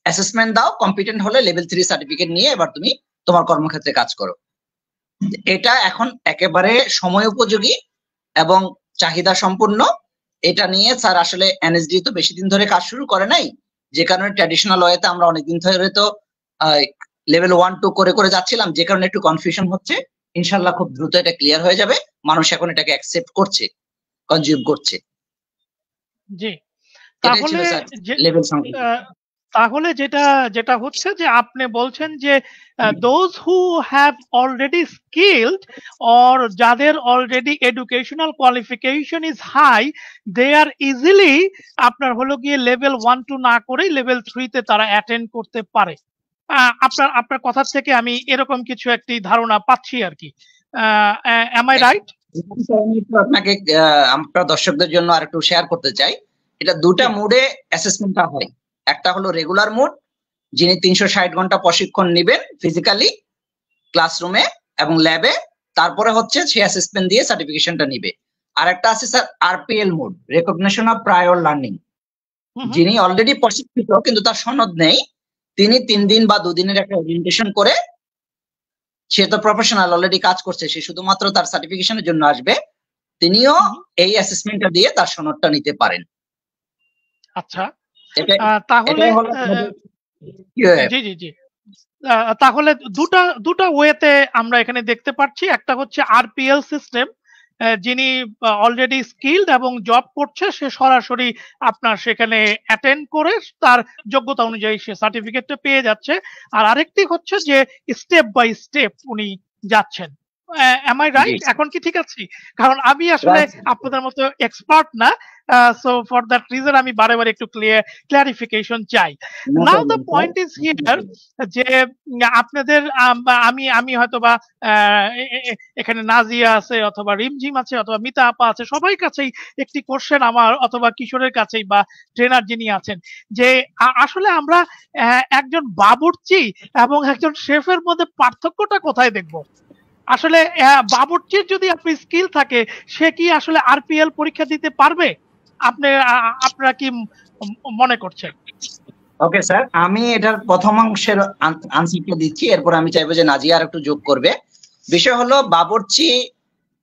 অ্যাসেসমেন্ট দাও, কম্পিটেন্ট হলে লেভেল 3 সার্টিফিকেট নিয়ে এবার তুমি তোমার কর্মক্ষেত্রে কাজ করো। এটা এখন একেবারে সময় উপযোগী এবং চাহিদা সম্পূর্ণ। এটা নিয়ে স্যার আসলে এনএসডি তো বেশি দিন ধরে কাজ শুরু করে নাই, যে কারণে ট্র্যাডিশনাল ওয়েতে আমরা অনেকদিন ধরে তো লেভেল 1 2 করে করে যাচ্ছিলাম, যে কারণে একটু কনফিউশন হচ্ছে। ইনশাল্লাহ খুব দ্রুত এটা ক্লিয়ার হয়ে যাবে, মানুষ এখন এটাকে অ্যাকসেপ্ট করছে, কনজিউম করছে। জি, এটাই ছিল স্যার লেভেল সংক্রান্ত। তাহলে যেটা যেটা হচ্ছে যে আপনি বলছেন যে those who have already skilled or যাদের already educational qualification is high, they are easily আপনার হলো গিয়ে লেভেল 1 2 না করে লেভেল 3 তে তারা অ্যাটেন্ড করতে পারে। আপনার কথা থেকে আমি এরকম কিছু একটি ধারণা পাচ্ছি আর কি। Am I right? আপনাকে আমরা দর্শকদের জন্য আর একটু শেয়ার করতে চাই। এটা দুটা মুডে অ্যাসেসমেন্টটা হয়। একটা হলো রেগুলার মুড, যিনি 360 ঘন্টা প্রশিক্ষণ নেবেন ফিজিক্যালি ক্লাসরুমে এবং ল্যাবে, তারপরে হচ্ছে সে অ্যাসেসমেন্ট দিয়ে সার্টিফিকেশনটা নিবে। আর একটা আছে sir RPL mode, recognition of prior learning, যিনি অলরেডি প্রশিক্ষিত কিন্তু তার সনদ নেই, তিনি 3 দিন বা 2 দিনের একটা ওরিয়েন্টেশন করে, সে তো প্রফেশনাল অলরেডি কাজ করছে, সে শুধুমাত্র তার সার্টিফিকেশনের জন্য আসবে, তিনিও এই অ্যাসেসমেন্টটা দিয়ে তার সনদটা নিতে পারেন। আচ্ছা, তাহলে জি জি জি, তাহলে দুটা ওয়েতে আমরা এখানে দেখতে পাচ্ছি। একটা হচ্ছে আরপিএল সিস্টেম, যিনি অলরেডি স্কিলড এবং জব করছে, সে সরাসরি আপনার সেখানে অ্যাটেন্ড করে তার যোগ্যতা অনুযায়ী সে সার্টিফিকেটটা পেয়ে যাচ্ছে। আর আরেকটি হচ্ছে যে স্টেপ বাই স্টেপ উনি যাচ্ছেন। Am I right? এখন কি ঠিক আছে? কারণ আমি আসলে আপনাদের মতো এক্সপার্ট না, সো ফর দ্যাট রিজন আমি বারে বারে একটু ক্লিয়ারিফিকেশন চাই। নাও দ্য পয়েন্ট ইজ হিয়ার যে আপনাদের আমি হয়তোবা এখানে নাজিয়া আছে অথবা রিমঝিম আছে অথবা মিতা আপা আছে, সবাই কাছেই একটি কোশ্চেন আমার, অথবা কিশোরের কাছেই বা ট্রেনার যিনি আছেন, যে আসলে আমরা একজন বাবুর্চি এবং একজন শেফের মধ্যে পার্থক্যটা কোথায় দেখবো? আসলে বাবুর্চির যদি আপনি স্কিল থাকে, সে কি আসলে আরপিএল পরীক্ষা দিতে পারবে? আপনারা কি মনে করছেন? ওকে স্যার, আমি এটার প্রথম অংশের আনসারটা দিচ্ছি, এরপর আমি চাইবো যে নাজিয়া আর একটু যোগ করবে। বিষয় হলো বাবুর্চি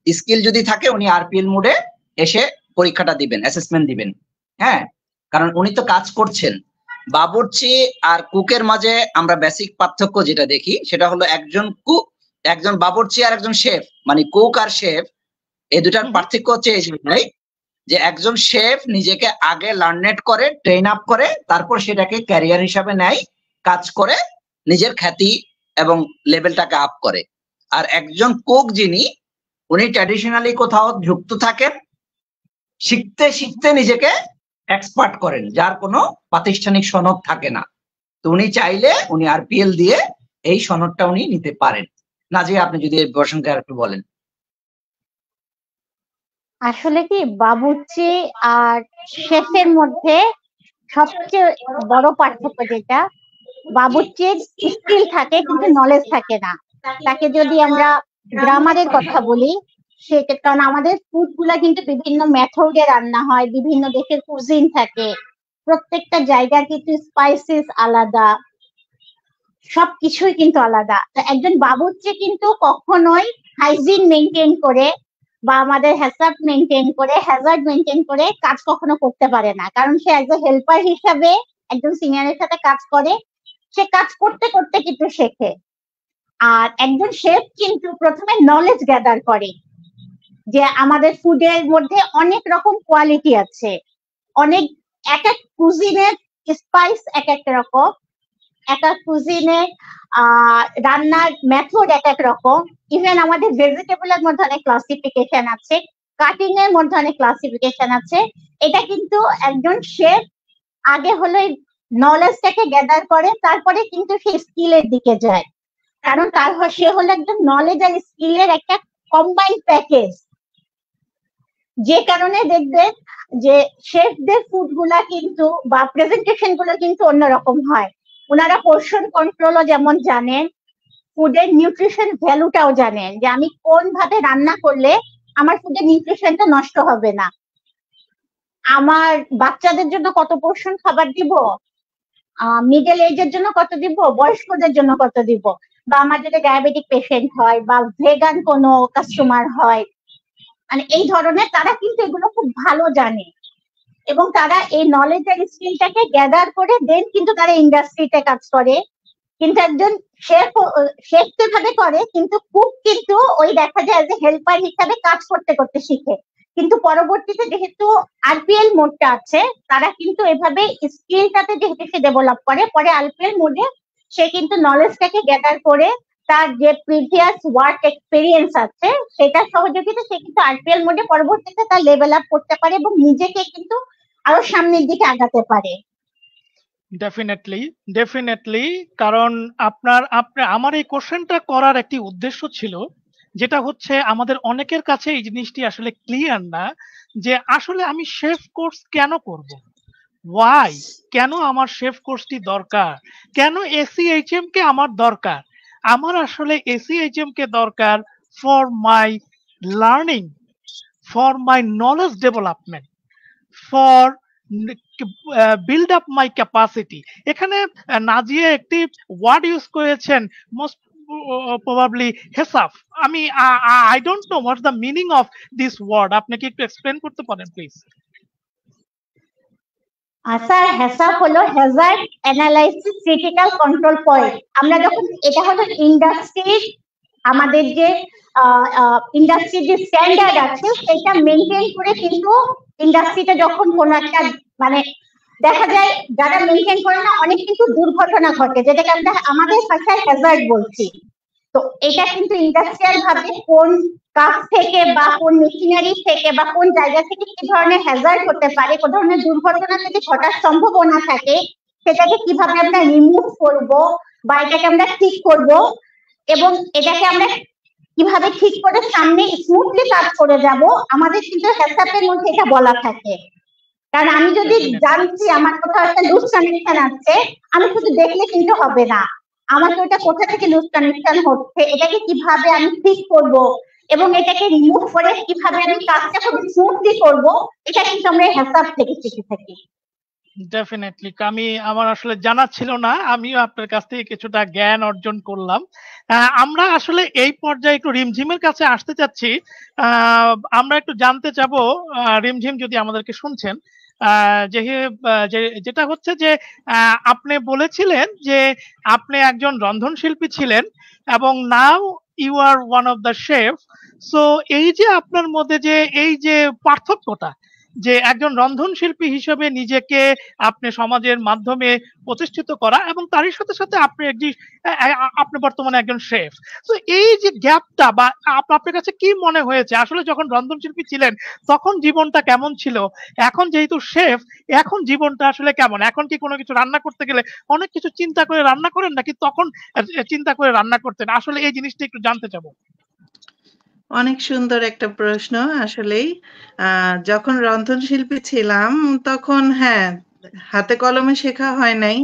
স্কিল যদি থাকে উনি আরপিএল মোডে এসে পরীক্ষাটা দিবেন, অ্যাসেসমেন্ট দিবেন। হ্যাঁ, কারণ উনি তো কাজ করছেন। বাবুর্চি আর কুকের মাঝে আমরা বেসিক পার্থক্য যেটা দেখি সেটা হলো একজন বাবুর্চি আর একজন শেফ, মানে কুক আর শেফ, এই দুটার পার্থক্য হচ্ছে এই যে একজন শেফ নিজেকে আগে লার্নেট করে, ট্রেন আপ করে, তারপর সেটাকে ক্যারিয়ার হিসাবে নেয়, কাজ করে নিজের খ্যাতি এবং লেভেলটাকে আপ করে। আর একজন কুক যিনি, উনি ট্র্যাডিশনালি কোথাও যুক্ত থাকেন, শিখতে শিখতে নিজেকে এক্সপার্ট করেন, যার কোনো প্রাতিষ্ঠানিক সনদ থাকে না। তো উনি চাইলে উনি আরপিএল দিয়ে এই সনদটা উনি নিতে পারেন। নাজিয়া, আপনি যদি এই প্রসঙ্গে আর একটু বলেন। আসলে কি বাবুর্চি আর শেফের মধ্যে সবচেয়ে বড় পার্থক্য যেটা, বাবুর্চির স্কিল থাকে কিন্তু নলেজ থাকে না। তাকে যদি আমরা গ্রামারের কথা বলি, কারণ আমাদের ফুড গুলা কিন্তু বিভিন্ন মেথডে রান্না হয়, বিভিন্ন দেশের কুজিন থাকে, প্রত্যেকটা জায়গার কিন্তু স্পাইসেস আলাদা, সবকিছুই কিন্তু আলাদা। একজন বাবুর্চি কিন্তু কখনোই হাইজিন মেনটেন করে বা আমাদের হ্যাজার্ড মেনটেন করে কাজ কখনো করতে পারে না, কারণ সে এজ এ হেল্পার হিসাবে একজন সিনিয়রের সাথে কাজ করে, সে কাজ করতে করতে কিন্তু শেখে। আর একজন শেফ কিন্তু প্রথমে নলেজ গ্যাদার করে যে আমাদের ফুডের মধ্যে অনেক রকম কোয়ালিটি আছে, এক এক কুজিনের স্পাইস এক এক রকম, এক এক কুজিনের রান্নার মেথড এক এক রকম। ইভেন আমাদের ভেজিটেবলের মধ্যে অনেক ক্লাসিফিকেশন আছে, কাটিং এর মধ্যে অনেক ক্লাসিফিকেশন আছে। এটা কিন্তু একজন শেফ আগে হলো নলেজটাকে গ্যাদার করে, তারপরে কিন্তু সে স্কিলের দিকে যায়, কারণ সে হলো একজন নলেজ আর স্কিলের একটা কম্বাইন্ড প্যাকেজ। যে কারণে দেখবেন যে শেফদের ফুড গুলা কিন্তু বা প্রেজেন্টেশন গুলো কিন্তু অন্যরকম হয়। ওনারা পোর্শন কন্ট্রোলও যেমন জানেন, ফুডের নিউট্রিশন ভ্যালুটাও জানেন, যে আমি কোন ভাবে রান্না করলে আমার ফুডের নিউট্রিশনটা নষ্ট হবে না, আমার বাচ্চাদের জন্য কত পোর্শন খাবার দিব, মিডল এজের জন্য কত দিব, বয়স্কদের জন্য কত দিব, বা আমার যদি ডায়াবেটিক পেশেন্ট হয় বা ভেগান কোনো কাস্টমার হয়, মানে এই ধরনের তারা কিন্তু এগুলো খুব ভালো জানে এবং তারা এই নলেজ আর স্কিলটাকে গ্যাদার করে দেন কিন্তু তারা ইন্ডাস্ট্রিতে কাজ করে। কিন্তু একজন শেফ তো ভাবে করে, কিন্তু কুক কিন্তু ওই দেখা যায় এজ এ হেল্পার হিসাবে কাজ করতে করতে শিখে। কিন্তু পরবর্তীতে যেহেতু আরপিএল মোডটা আছে, তারা কিন্তু এভাবে স্কিলটাতে যেহেতু সে ডেভেলপ করে, পরে আরপিএল মোডে সে কিন্তু নলেজটাকে গ্যাদার করে তার যে প্রিভিয়াস ওয়ার্ক এক্সপেরিয়েন্স আছে সেটার সহযোগিতা সে কিন্তু আরপিএল মোডে পরবর্তীতে তার লেভেল আপ করতে পারে এবং নিজেকে কিন্তু আরো সামনের দিকে আগাতে পারে। ডেফিনেটলি, কারণ আমার এই কোশ্চেনটা করার একটি উদ্দেশ্য ছিল, যেটা হচ্ছে আমাদের অনেকের কাছে এই জিনিসটি আসলে ক্লিয়ার না, যে আসলে আমি শেফ কোর্স কেন করব, ওয়াই, কেন আমার শেফ কোর্সটি দরকার, কেন এসিএইচএম কে আমার দরকার। আমার আসলে এসিএইচএম কে দরকার for my learning, for my knowledge development, for build up my capacity. এখানে নাজিয়া একটি ওয়ার্ড ইউজ করেছেন, মোস্ট প্রবাবলি হেসাফ। I don't know what's the meaning of this word, আপনি কি একটু এক্সপ্লেন করতে পারেন প্লিজ? স্যার, হেসাফ হলো Hazard analysis critical control point. আমরা যখন, এটা হলো ইন্ডাস্ট্রির, আমাদের যে ইন্ডাস্ট্রির যে স্ট্যান্ডার্ড আছে সেটা মেনটেন করে, কিন্তু ইন্ডাস্ট্রিতে যখন কোন একটা মানে দেখা যায় যারা মেনটেন করে না, অনেক কিন্তু দুর্ঘটনা ঘটে, যেটাকে আমরা আমাদের ভাষায় হ্যাজার্ড বলছি। তো এটা কিন্তু ইন্ডাস্ট্রিয়াল ভাবে কোন কাজ থেকে বা কোন মেশিনারি থেকে বা কোন জায়গা থেকে কি ধরনের হ্যাজার্ড হতে পারে, কোন ধরনের দুর্ঘটনা যদি ঘটার সম্ভাবনা থাকে, সেটাকে কিভাবে আমরা রিমুভ করব বা এটাকে আমরা ঠিক করব, এবং এটাকে আমরা কিভাবে ঠিক করে সামনে স্মুথলি কাজ করে যাব, আমাদের কিন্তু হ্যাসাপের মধ্যে এটা বলা থাকে। কারণ আমি যদি জানছি আমার কোথাও একটা লুজ কানেকশন আছে, আমি শুধু দেখলে কিন্তু হবে না, আমাকে ওটা কোথা থেকে লুজ কানেকশন হচ্ছে, এটাকে কিভাবে আমি ঠিক করব এবং এটাকে রিমুভ করে কিভাবে আমি কাজটা খুব স্মুথলি করব, এটা কিন্তু আমরা হ্যাসাপ থেকে শিখে থাকি। ডেফিনেটলি আমি আমার আসলে জানা ছিল না, আমিও আপনার কাছ থেকে কিছুটা জ্ঞান অর্জন করলাম। আমরা আসলে এই পর্যায়ে একটু রিমঝিমের কাছে আসতে চাচ্ছি। আমরা একটু জানতে চাবো, রিমঝিম যদি আমাদেরকে শুনছেন, যেটা হচ্ছে যে আপনি বলেছিলেন যে আপনি একজন রন্ধনশিল্পী ছিলেন এবং now you are one of the chef. So এই যে আপনার মধ্যে যে এই যে পার্থক্যটা, যে একজন রন্ধনশিল্পী হিসেবে নিজেকে আপনি সমাজের মাধ্যমে প্রতিষ্ঠিত করা এবং তারই সাথে সাথে আপনি বর্তমানে একজন শেফ। তো এই যে গ্যাপটা বা আপনার কাছে কি মনে হয়েছে আসলে যখন রন্ধনশিল্পী ছিলেন তখন জীবনটা কেমন ছিল, এখন যেহেতু শেফ এখন জীবনটা আসলে কেমন? এখন কি কোনো কিছু রান্না করতে গেলে অনেক কিছু চিন্তা করে রান্না করেন নাকি তখন চিন্তা করে রান্না করতেন? আসলে এই জিনিসটা একটু জানতে চাবো। অনেক সুন্দর একটা প্রশ্ন আসলেই। যখন রন্ধনশিল্পী ছিলাম তখন হ্যাঁ, হাতে কলমে শেখা হয় নাই।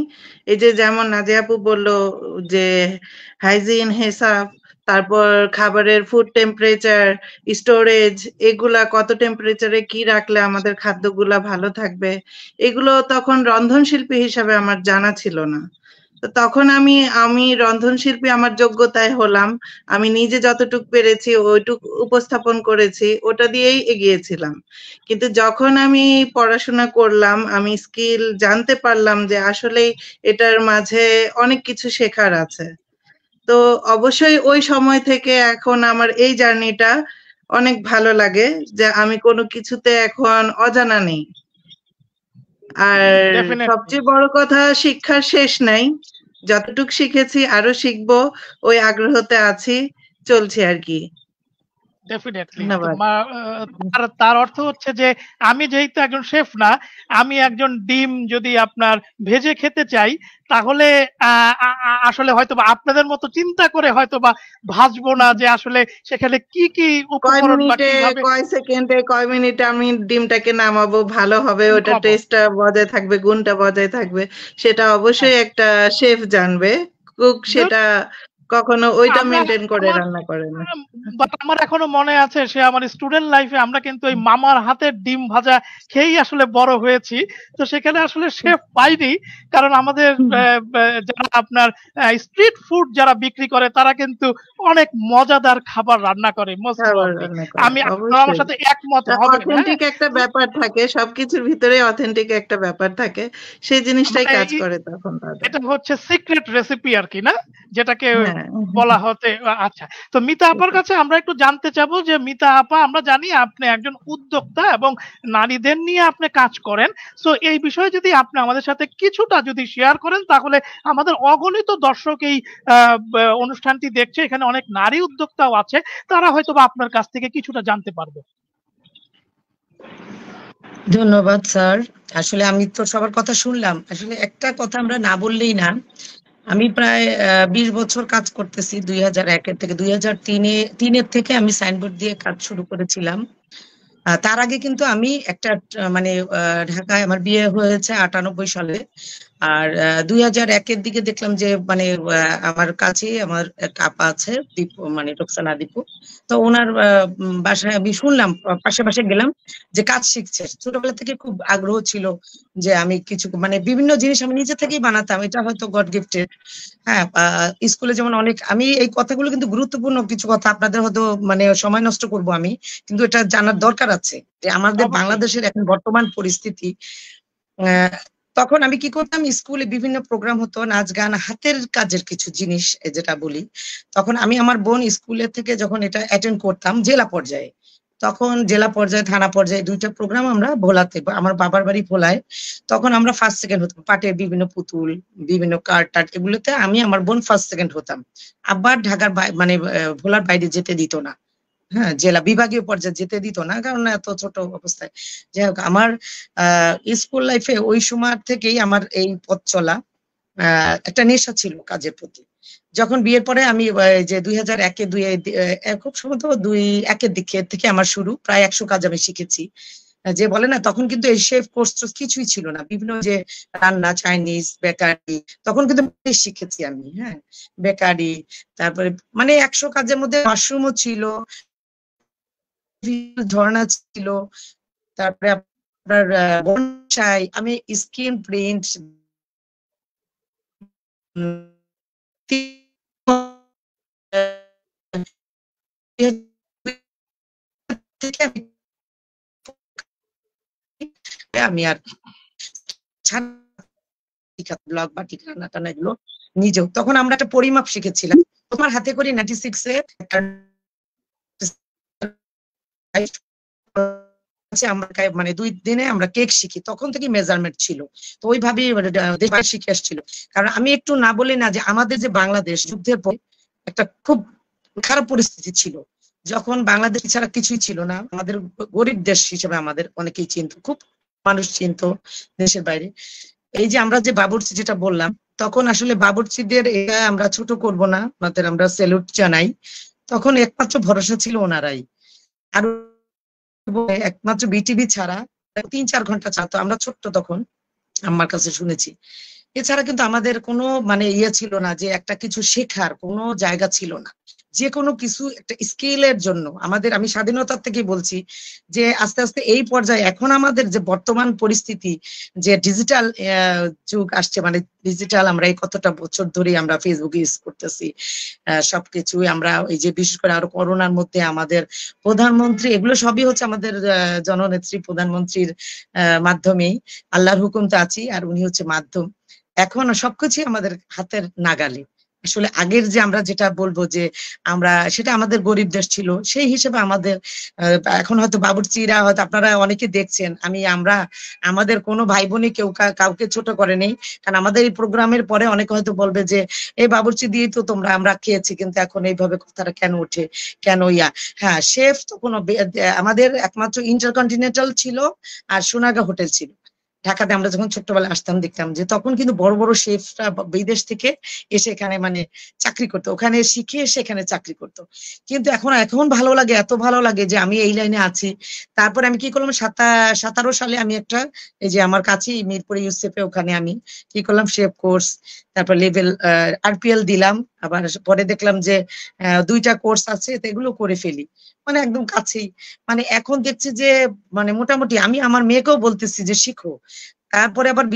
এই যে যেমন নাজিয়া আপু বলল যে হাইজিন, হেসাব, তারপর খাবারের ফুড টেম্পারেচার, স্টোরেজ, এগুলা কত টেম্পারেচারে কি রাখলে আমাদের খাদ্যগুলা ভালো থাকবে, এগুলো তখন রন্ধনশিল্পী হিসাবে আমার জানা ছিল না। তো তখন আমি রন্ধনশিল্পী আমার যোগ্যতায় হলাম। আমি নিজে যতটুক পেরেছি ওইটুক উপস্থাপন করেছি, ওটা দিয়েই এগিয়েছিলাম। কিন্তু যখন আমি পড়াশোনা করলাম, আমি স্কিল জানতে পারলাম যে আসলেই এটার মাঝে অনেক কিছু শেখার আছে। তো অবশ্যই ওই সময় থেকে এখন আমার এই জার্নিটা অনেক ভালো লাগে যে আমি কোনো কিছুতে এখন অজানা নেই। আর ডেফিনেটলি সবচেয়ে বড় কথা, শিক্ষার শেষ নাই। যতটুক শিখেছি আরো শিখবো, ওই আগ্রহতে আছি, চলছে আর কি। ডেফিনেটলি ধন্যবাদ। তার অর্থ হচ্ছে যে আমি যেহেতু একজন শেফ না, আমি একজন ডিম যদি আপনার ভেজে খেতে চাই তাহলে আসলে হয়তোবা আপনাদের মতো চিন্তা করে হয়তোবা ভাজবো না যে আসলে সেখানে কি কি কয় উপকরণ বা মিনিটে, কিভাবে কয় সেকেন্ডে, কয় মিনিটে আমি ডিমটাকে নামাবো, ভালো হবে, ওটা খাবো। টেস্টটা বজায় থাকবে, গুণটা বজায় থাকবে, সেটা হ্যাঁ, অবশ্যই একটা শেফ জানবে। Cook good. সেটা কখনো ওইটা আমরা মেনটেন করে আমার রান্না করে না। বাট আমার এখনো মনে আছে সে আমার স্টুডেন্ট লাইফে আমরা কিন্তু ওই মামার হাতের ডিম ভাজা খেয়েই আসলে বড় হয়েছি। তো সেখানে আসলে শেফ পাইনি, কারণ আমাদের যারা আপনার স্ট্রিট ফুড যারা বিক্রি করে তারা কিন্তু অনেক মজাদার খাবার রান্না করে মোস্ট খাবার প্রবাবলি। রান্না করে, আপনারা আমার অবশ্যই। সাথে একমত হবেন। হ্যাঁ, অথেন্টিক একটা ব্যাপার থাকে, সবকিছুর ভিতরে অথেন্টিক একটা ব্যাপার থাকে, সেই জিনিসটাই মানে কাজ করে তখন তাদের। এটা হচ্ছে সিক্রেট রেসিপি আর কি, না যেটাকে হ্যাঁ, বলা হতে। আচ্ছা, তো মিতা আপার কাছে আমরা একটু জানতে চাবো যে মিতা আপা, আমরা জানি আপনি একজন উদ্যোক্তা এবং নারীদের নিয়ে আপনি কাজ করেন। সো এই বিষয়ে যদি আপনি আমাদের সাথে কিছুটা যদি শেয়ার করেন তাহলে আমাদের অগণিত দর্শক এই অনুষ্ঠানটি দেখছে, এখানে অনেক নারী উদ্যোক্তাও আছে, তারা হয়তো বা আপনার কাছ থেকে কিছুটা জানতে পারবে। ধন্যবাদ স্যার। আসলে আমি তো সবার কথা শুনলাম, আসলে একটা কথা আমরা না বললেই না। আমি প্রায় 20 বছর কাজ করতেছি, 2001 থেকে 2003 থেকে আমি সাইনবোর্ড দিয়ে কাজ শুরু করেছিলাম। তার আগে কিন্তু আমি একটা মানে ঢাকায় আমার বিয়ে হয়েছে 98 সালে। আর 2001-এর দিকে দেখলাম যে মানে আমার কাছে আমার এক আপা আছে, দীপু, মানে রোকসানা দীপু। তো ওনার বাসায় আমি শুনলাম, পাশে গেলাম যে কাজ শিখছে। ছোটবেলা থেকে খুব আগ্রহ ছিল যে আমি কিছু মানে বিভিন্ন জিনিস আমি নিজে থেকেই বানাতাম, এটা হয়তো গড গিফটেড। হ্যাঁ, স্কুলে যেমন অনেক, আমি এই কথাগুলো কিন্তু গুরুত্বপূর্ণ কিছু কথা, আপনাদের হয়তো মানে সময় নষ্ট করব আমি, কিন্তু এটা জানার দরকার আছে যে আমাদের অবশ্যই। বাংলাদেশের এখন বর্তমান পরিস্থিতি। তখন আমি কি করতাম, স্কুলে বিভিন্ন প্রোগ্রাম হতো, নাচ গান, হাতের কাজের কিছু জিনিস যেটা বলি, তখন আমি আমার বোন স্কুলের থেকে যখন এটা অ্যাটেন্ড করতাম জেলা পর্যায়ে, তখন জেলা পর্যায়ে থানা পর্যায়ে 2টা প্রোগ্রাম আমরা ভোলাতে, আমার বাবার বাড়ি ভোলায়, তখন আমরা ফার্স্ট সেকেন্ড হতাম। পাটের বিভিন্ন পুতুল, বিভিন্ন কার্ড টার্ট, এগুলোতে আমি আমার বোন ফার্স্ট সেকেন্ড হতাম। আবার ঢাকার মানে ভোলার বাইরে যেতে দিত না। হ্যাঁ, জেলা বিভাগীয় পর্যায়ে যেতে দিত না, কারণ এত ছোট অবস্থায়। যাই হোক, আমার স্কুল লাইফে ওই সময় থেকেই আমার এই পথ চলা, একটা নেশা ছিল কাজের প্রতি। যখন বিয়ের পরে আমি যে 2001-এ খুব সম্ভবত 2001-এর দিকে থেকে আমার শুরু, প্রায় 100 কাজ আমি শিখেছি। যে বলে না, তখন কিন্তু এই শেফ কোর্স কিছুই ছিল না, বিভিন্ন যে রান্না, চাইনিজ, বেকারি, তখন কিন্তু শিখেছি আমি। হ্যাঁ, বেকারি, তারপরে মানে 100 কাজের মধ্যে মাশরুমও ছিল, ঝর্ণা ছিল, তারপরে আপনার বনসাই, আমি স্ক্রিন প্রিন্ট আমি আর ব্লগ বা টিকা রান্না টান্না এগুলো নিজেও, তখন আমরা একটা পরিমাপ শিখেছিলাম। তোমার হাতে করে 96-এ আমরা মানে 2 দিনে আমরা কেক শিখি, তখন থেকে মেজারমেন্ট ছিল। তো ওইভাবেই শিখে আসছিল। কারণ আমি একটু না বলি না যে আমাদের যে বাংলাদেশ যুদ্ধের পর একটা খুব খারাপ পরিস্থিতি ছিল, যখন বাংলাদেশ ছাড়া কিছুই ছিল না, আমাদের গরিব দেশ হিসেবে আমাদের অনেকেই চিনত, খুব মানুষ চিনত দেশের বাইরে। এই যে আমরা যে বাবুর্চি যেটা বললাম, তখন আসলে বাবুর্চিদের এটা আমরা ছোট করব না, আমাদের আমরা স্যালুট জানাই। তখন একমাত্র ভরসা ছিল ওনারাই। আর একমাত্র বিটিভি ছাড়া 3-4 ঘন্টা চালাতো, আমরা ছোট্ট তখন, আমার কাছে শুনেছি। এছাড়া কিন্তু আমাদের কোনো মানে ইয়ে ছিল না যে একটা কিছু শেখার কোনো জায়গা ছিল না। যে কোনো কিছু একটা স্কিলের জন্য আমাদের, আমি স্বাধীনতার থেকে বলছি যে আস্তে আস্তে এই পর্যায়ে এখন আমাদের যে বর্তমান পরিস্থিতি, যে ডিজিটাল যুগ আসছে, মানে ডিজিটাল, আমরা এই কতটা বছর ধরে আমরা ফেসবুক ইউজ করতেছি, সবকিছুই আমরা এই যে বিশেষ করে আরো করোনার মধ্যে আমাদের প্রধানমন্ত্রী, এগুলো সবই হচ্ছে আমাদের জননেত্রী প্রধানমন্ত্রীর মাধ্যমেই, আল্লাহর হুকুম তো আছি, আর উনি হচ্ছে মাধ্যম। এখন সবকিছুই আমাদের হাতের নাগালে। আসলে আগের যে আমরা যেটা বলবো যে আমরা, সেটা আমাদের গরিব দেশ ছিল, সেই হিসেবে আমাদের এখন হয়তো বাবুর্চিরা হয়তো আপনারা অনেকে দেখছেন, আমরা আমাদের কোনো ভাই বোনই কেউ কাউকে ছোট করে নেই। কারণ আমাদের এই প্রোগ্রামের পরে অনেকে হয়তো বলবে যে এই বাবুর্চি দিয়েই তো আমরা খেয়েছি, কিন্তু এখন এইভাবে কথাটা কেন ওঠে, কেন ইয়া। হ্যাঁ, শেফ তো কোনো আমাদের একমাত্র ইন্টারকন্টিনেন্টাল ছিল আর সোনাগা হোটেল ছিল ঢাকাতে। আমরা যখন ছোট্টবেলায় আসতাম দেখতাম যে তখন কিন্তু বড় বড় শেফরা বিদেশ থেকে এসে এখানে মানে চাকরি করতো, ওখানে শিখে এসে এখানে চাকরি করতো। কিন্তু এখন ভালো লাগে, এত ভালো লাগে যে আমি এই লাইনে আছি। তারপর আমি কি করলাম, 17 সালে আমি একটা, এই যে আমার কাছেই মিরপুরে ইউসেফে, ওখানে আমি কি করলাম, শেফ কোর্স, তারপর লেভেল RPL দিলাম। আবার পরে দেখলাম যে 2টা কোর্স আছে, তো এগুলো করে ফেলি, মানে একদম কাছেই। মানে এখন দেখছি যে মানে মোটামুটি আমি আমার মেয়েকেও বলতেছি যে শিখো। তারপরে আবার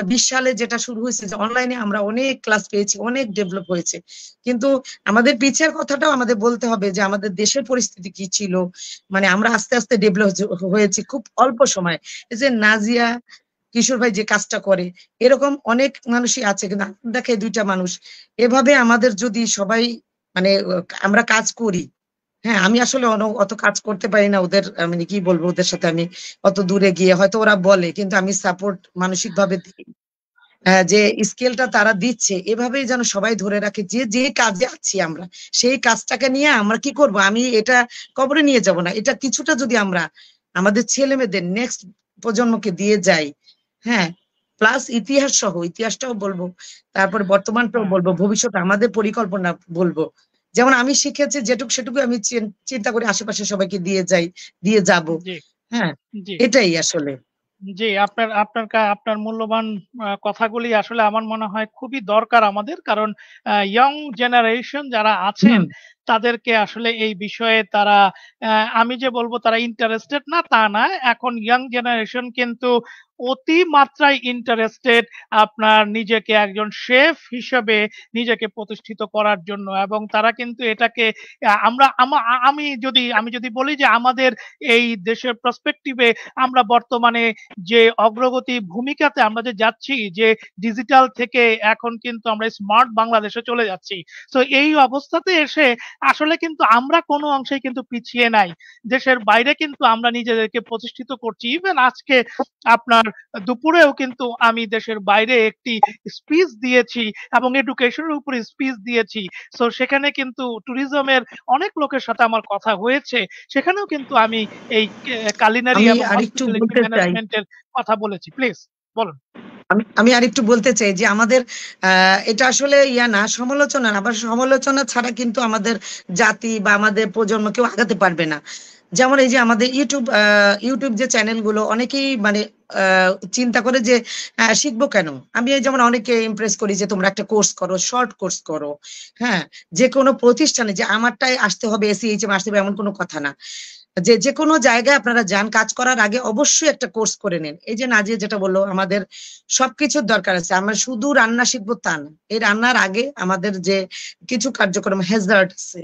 20 সালে যেটা শুরু হয়েছে যে অনলাইনে আমরা অনেক ক্লাস পেয়েছি, অনেক ডেভেলপ হয়েছে। কিন্তু আমাদের পিছের কথাটাও আমাদের বলতে হবে যে আমাদের দেশের পরিস্থিতি কি ছিল, মানে আমরা আস্তে আস্তে ডেভেলপ হয়েছি খুব অল্প সময়। এই যে নাজিয়া কিশোর ভাই যে কাজটা করে, এরকম অনেক মানুষই আছে, কিন্তু দেখে 2টা মানুষ। এভাবে আমাদের যদি সবাই মানে আমরা কাজ করি, হ্যাঁ, আমি আসলে অত কাজ করতে পারি না ওদের, মানে কি বলবো, ওদের সাথে আমি অত দূরে গিয়ে, হয়তো ওরা বলে, কিন্তু আমি সাপোর্ট মানসিক ভাবে দিই। যে স্কেলটা তারা দিচ্ছে, এভাবেই যেন সবাই ধরে রাখে যে যে কাজে আছি আমরা, সেই কাজটাকে নিয়ে আমরা কি করব, আমি এটা কবরে নিয়ে যাব না, এটা কিছুটা যদি আমরা আমাদের ছেলে মেয়েদের নেক্সট প্রজন্মকে দিয়ে যাই, হ্যাঁ, প্লাস ইতিহাস সহ, ইতিহাসটাও বলবো, তারপরে বর্তমানটাও বলবো, ভবিষ্যৎ আমাদের পরিকল্পনা বলবো। যেমন আমি শিখেছি যেটুকু সেটুকু আমি চিন্তা করি আশেপাশে সবাইকে দিয়ে যাব। হ্যাঁ, এটাই আসলে। জি, আপনার মূল্যবান কথাগুলি আসলে আমার মনে হয় খুবই দরকার আমাদের। কারণ ইয়ং জেনারেশন যারা আছেন তাদেরকে আসলে এই বিষয়ে তারা, আমি যে বলবো তারা ইন্টারেস্টেড না তা না। এখন ইয়ং জেনারেশন কিন্তু অতিমাত্রায় ইন্টারেস্টেড আপনার নিজেকে একজন শেফ হিসেবে নিজেকে প্রতিষ্ঠিত করার জন্য, এবং তারা কিন্তু এটাকে আমি যদি বলি যে আমাদের এই দেশের পার্সপেক্টিভে আমরা বর্তমানে যে অগ্রগতি ভূমিকাতে আমরা যে যাচ্ছি, যে ডিজিটাল থেকে এখন কিন্তু আমরা স্মার্ট বাংলাদেশে চলে যাচ্ছি। তো এই অবস্থাতে এসে আসলে কিন্তু আমরা কোনো অংশেই কিন্তু পিছিয়ে নাই। দেশের বাইরে কিন্তু আমরা নিজেদেরকে প্রতিষ্ঠিত করছি। ইভেন আজকে আপনার দুপুরেও কিন্তু আমি দেশের বাইরে একটি স্পিচ দিয়েছি এবং এডুকেশনের উপরে স্পিচ দিয়েছি। সো সেখানে কিন্তু ট্যুরিজমের অনেক লোকের সাথে আমার কথা হয়েছে। সেখানেও কিন্তু আমি এই কালিনারি এবং হসপিটালিটি ম্যানেজমেন্টের কথা বলেছি। প্লিজ বলুন। আমি আরেকটু বলতে চাই যে আমাদের এটা আসলে ইয়া না, সমালোচনা না, আবার সমালোচনা ছাড়া কিন্তু আমাদের জাতি বা আমাদের প্রজন্ম কেউ আগাতে পারবে না। যেমন এই যে আমাদের ইউটিউব যে চ্যানেলগুলো, অনেকেই মানে চিন্তা করে যে শিখবো কেন। আমি যেমন অনেকে ইমপ্রেস করি যে তোমরা একটা কোর্স করো, শর্ট কোর্স করো। হ্যাঁ, যে কোনো প্রতিষ্ঠানে যে আমারটাই আসতে হবে, SEHM আসতে হবে এমন কোনো কথা না। যে কোনো জায়গায় আপনারা যান, কাজ করার আগে অবশ্যই একটা কোর্স করে নিন। এই যে নাজিয়া যেটা বললো, আমাদের সবকিছুর দরকার আছে, আমরা শুধু রান্না শিখবো তা না। এই রান্নার আগে আমাদের যে কিছু কার্যক্রম হ্যাজার্ড আছে,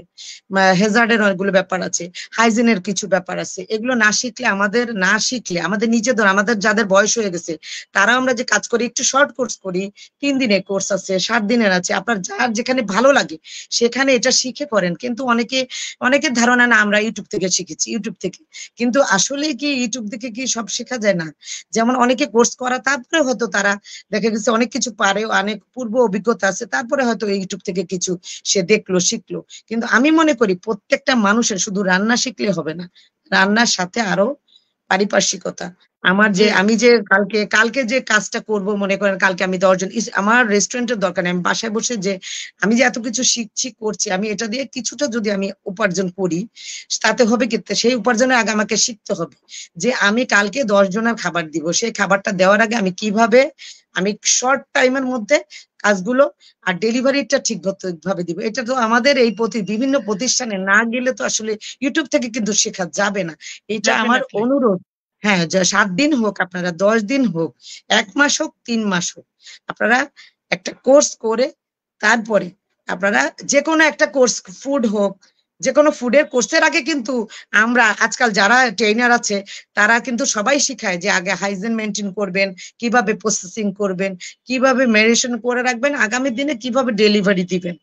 হ্যাজার্ডের অনেকগুলো ব্যাপার আছে, হাইজিনের কিছু ব্যাপার আছে, এগুলো না শিখলে আমাদের নিজেদের, আমাদের যাদের বয়স হয়ে গেছে তারাও আমরা যে কাজ করি, একটু শর্ট কোর্স করি, 3 দিনের কোর্স আছে, 7 দিনের আছে, আপনার যার যেখানে ভালো লাগে সেখানে এটা শিখে করেন। কিন্তু অনেকের ধারণা না আমরা ইউটিউব থেকে শিখেছি, ইউটিউব থেকে, কিন্তু আসলে কি ইউটিউব থেকে কি সব শেখা যায় না। যেমন অনেকে কোর্স করা, তারপরে হয়তো তারা দেখা গেছে অনেক কিছু পারে, অনেক পূর্ব অভিজ্ঞতা আছে, তারপরে হয়তো ইউটিউব থেকে কিছু সে দেখলো, শিখলো। কিন্তু আমি মনে করি প্রত্যেকটা মানুষের শুধু রান্না শিখলে হবে না, রান্নার সাথে আরো পারিপার্শ্বিকতা। আমি যে কালকে যে কাজটা করব, মনে করেন কালকে আমি 10 জন, আমার রেস্টুরেন্টের দরকার নেই, আমি বাসায় বসে যে আমি যে এত কিছু শিখছি করছি, আমি এটা দিয়ে কিছুটা যদি আমি উপার্জন করি, তাতে হবে কি, সেই উপার্জনের আগে আমাকে শিখতে হবে যে আমি কালকে 10 জনের খাবার দিব, সেই খাবারটা দেওয়ার আগে আমি কিভাবে আমি শর্ট টাইমের মধ্যে কাজগুলো আর ডেলিভারিটা ঠিকভাবে দিব। এটা তো আমাদের এই বিভিন্ন প্রতিষ্ঠানে না গেলে তো আসলে ইউটিউব থেকে কিন্তু শেখা যাবে না। এটা আমার Definitely. অনুরোধ। হ্যাঁ, 7 দিন হোক, আপনারা 10 দিন হোক, 1 মাস হোক, 3 মাস হোক, আপনারা একটা কোর্স করে তারপরে আপনারা যে কোনো একটা কোর্স, ফুড হোক, যে কোনো ফুডের কোর্সের আগে কিন্তু আমরা আজকাল যারা ট্রেনার আছে তারা কিন্তু সবাই শিখায় যে আগে হাইজিন মেনটেন করবেন, কিভাবে প্রসেসিং করবেন, কিভাবে ম্যারিনেশন করে রাখবেন, আগামী দিনে কিভাবে ডেলিভারি দিবেন,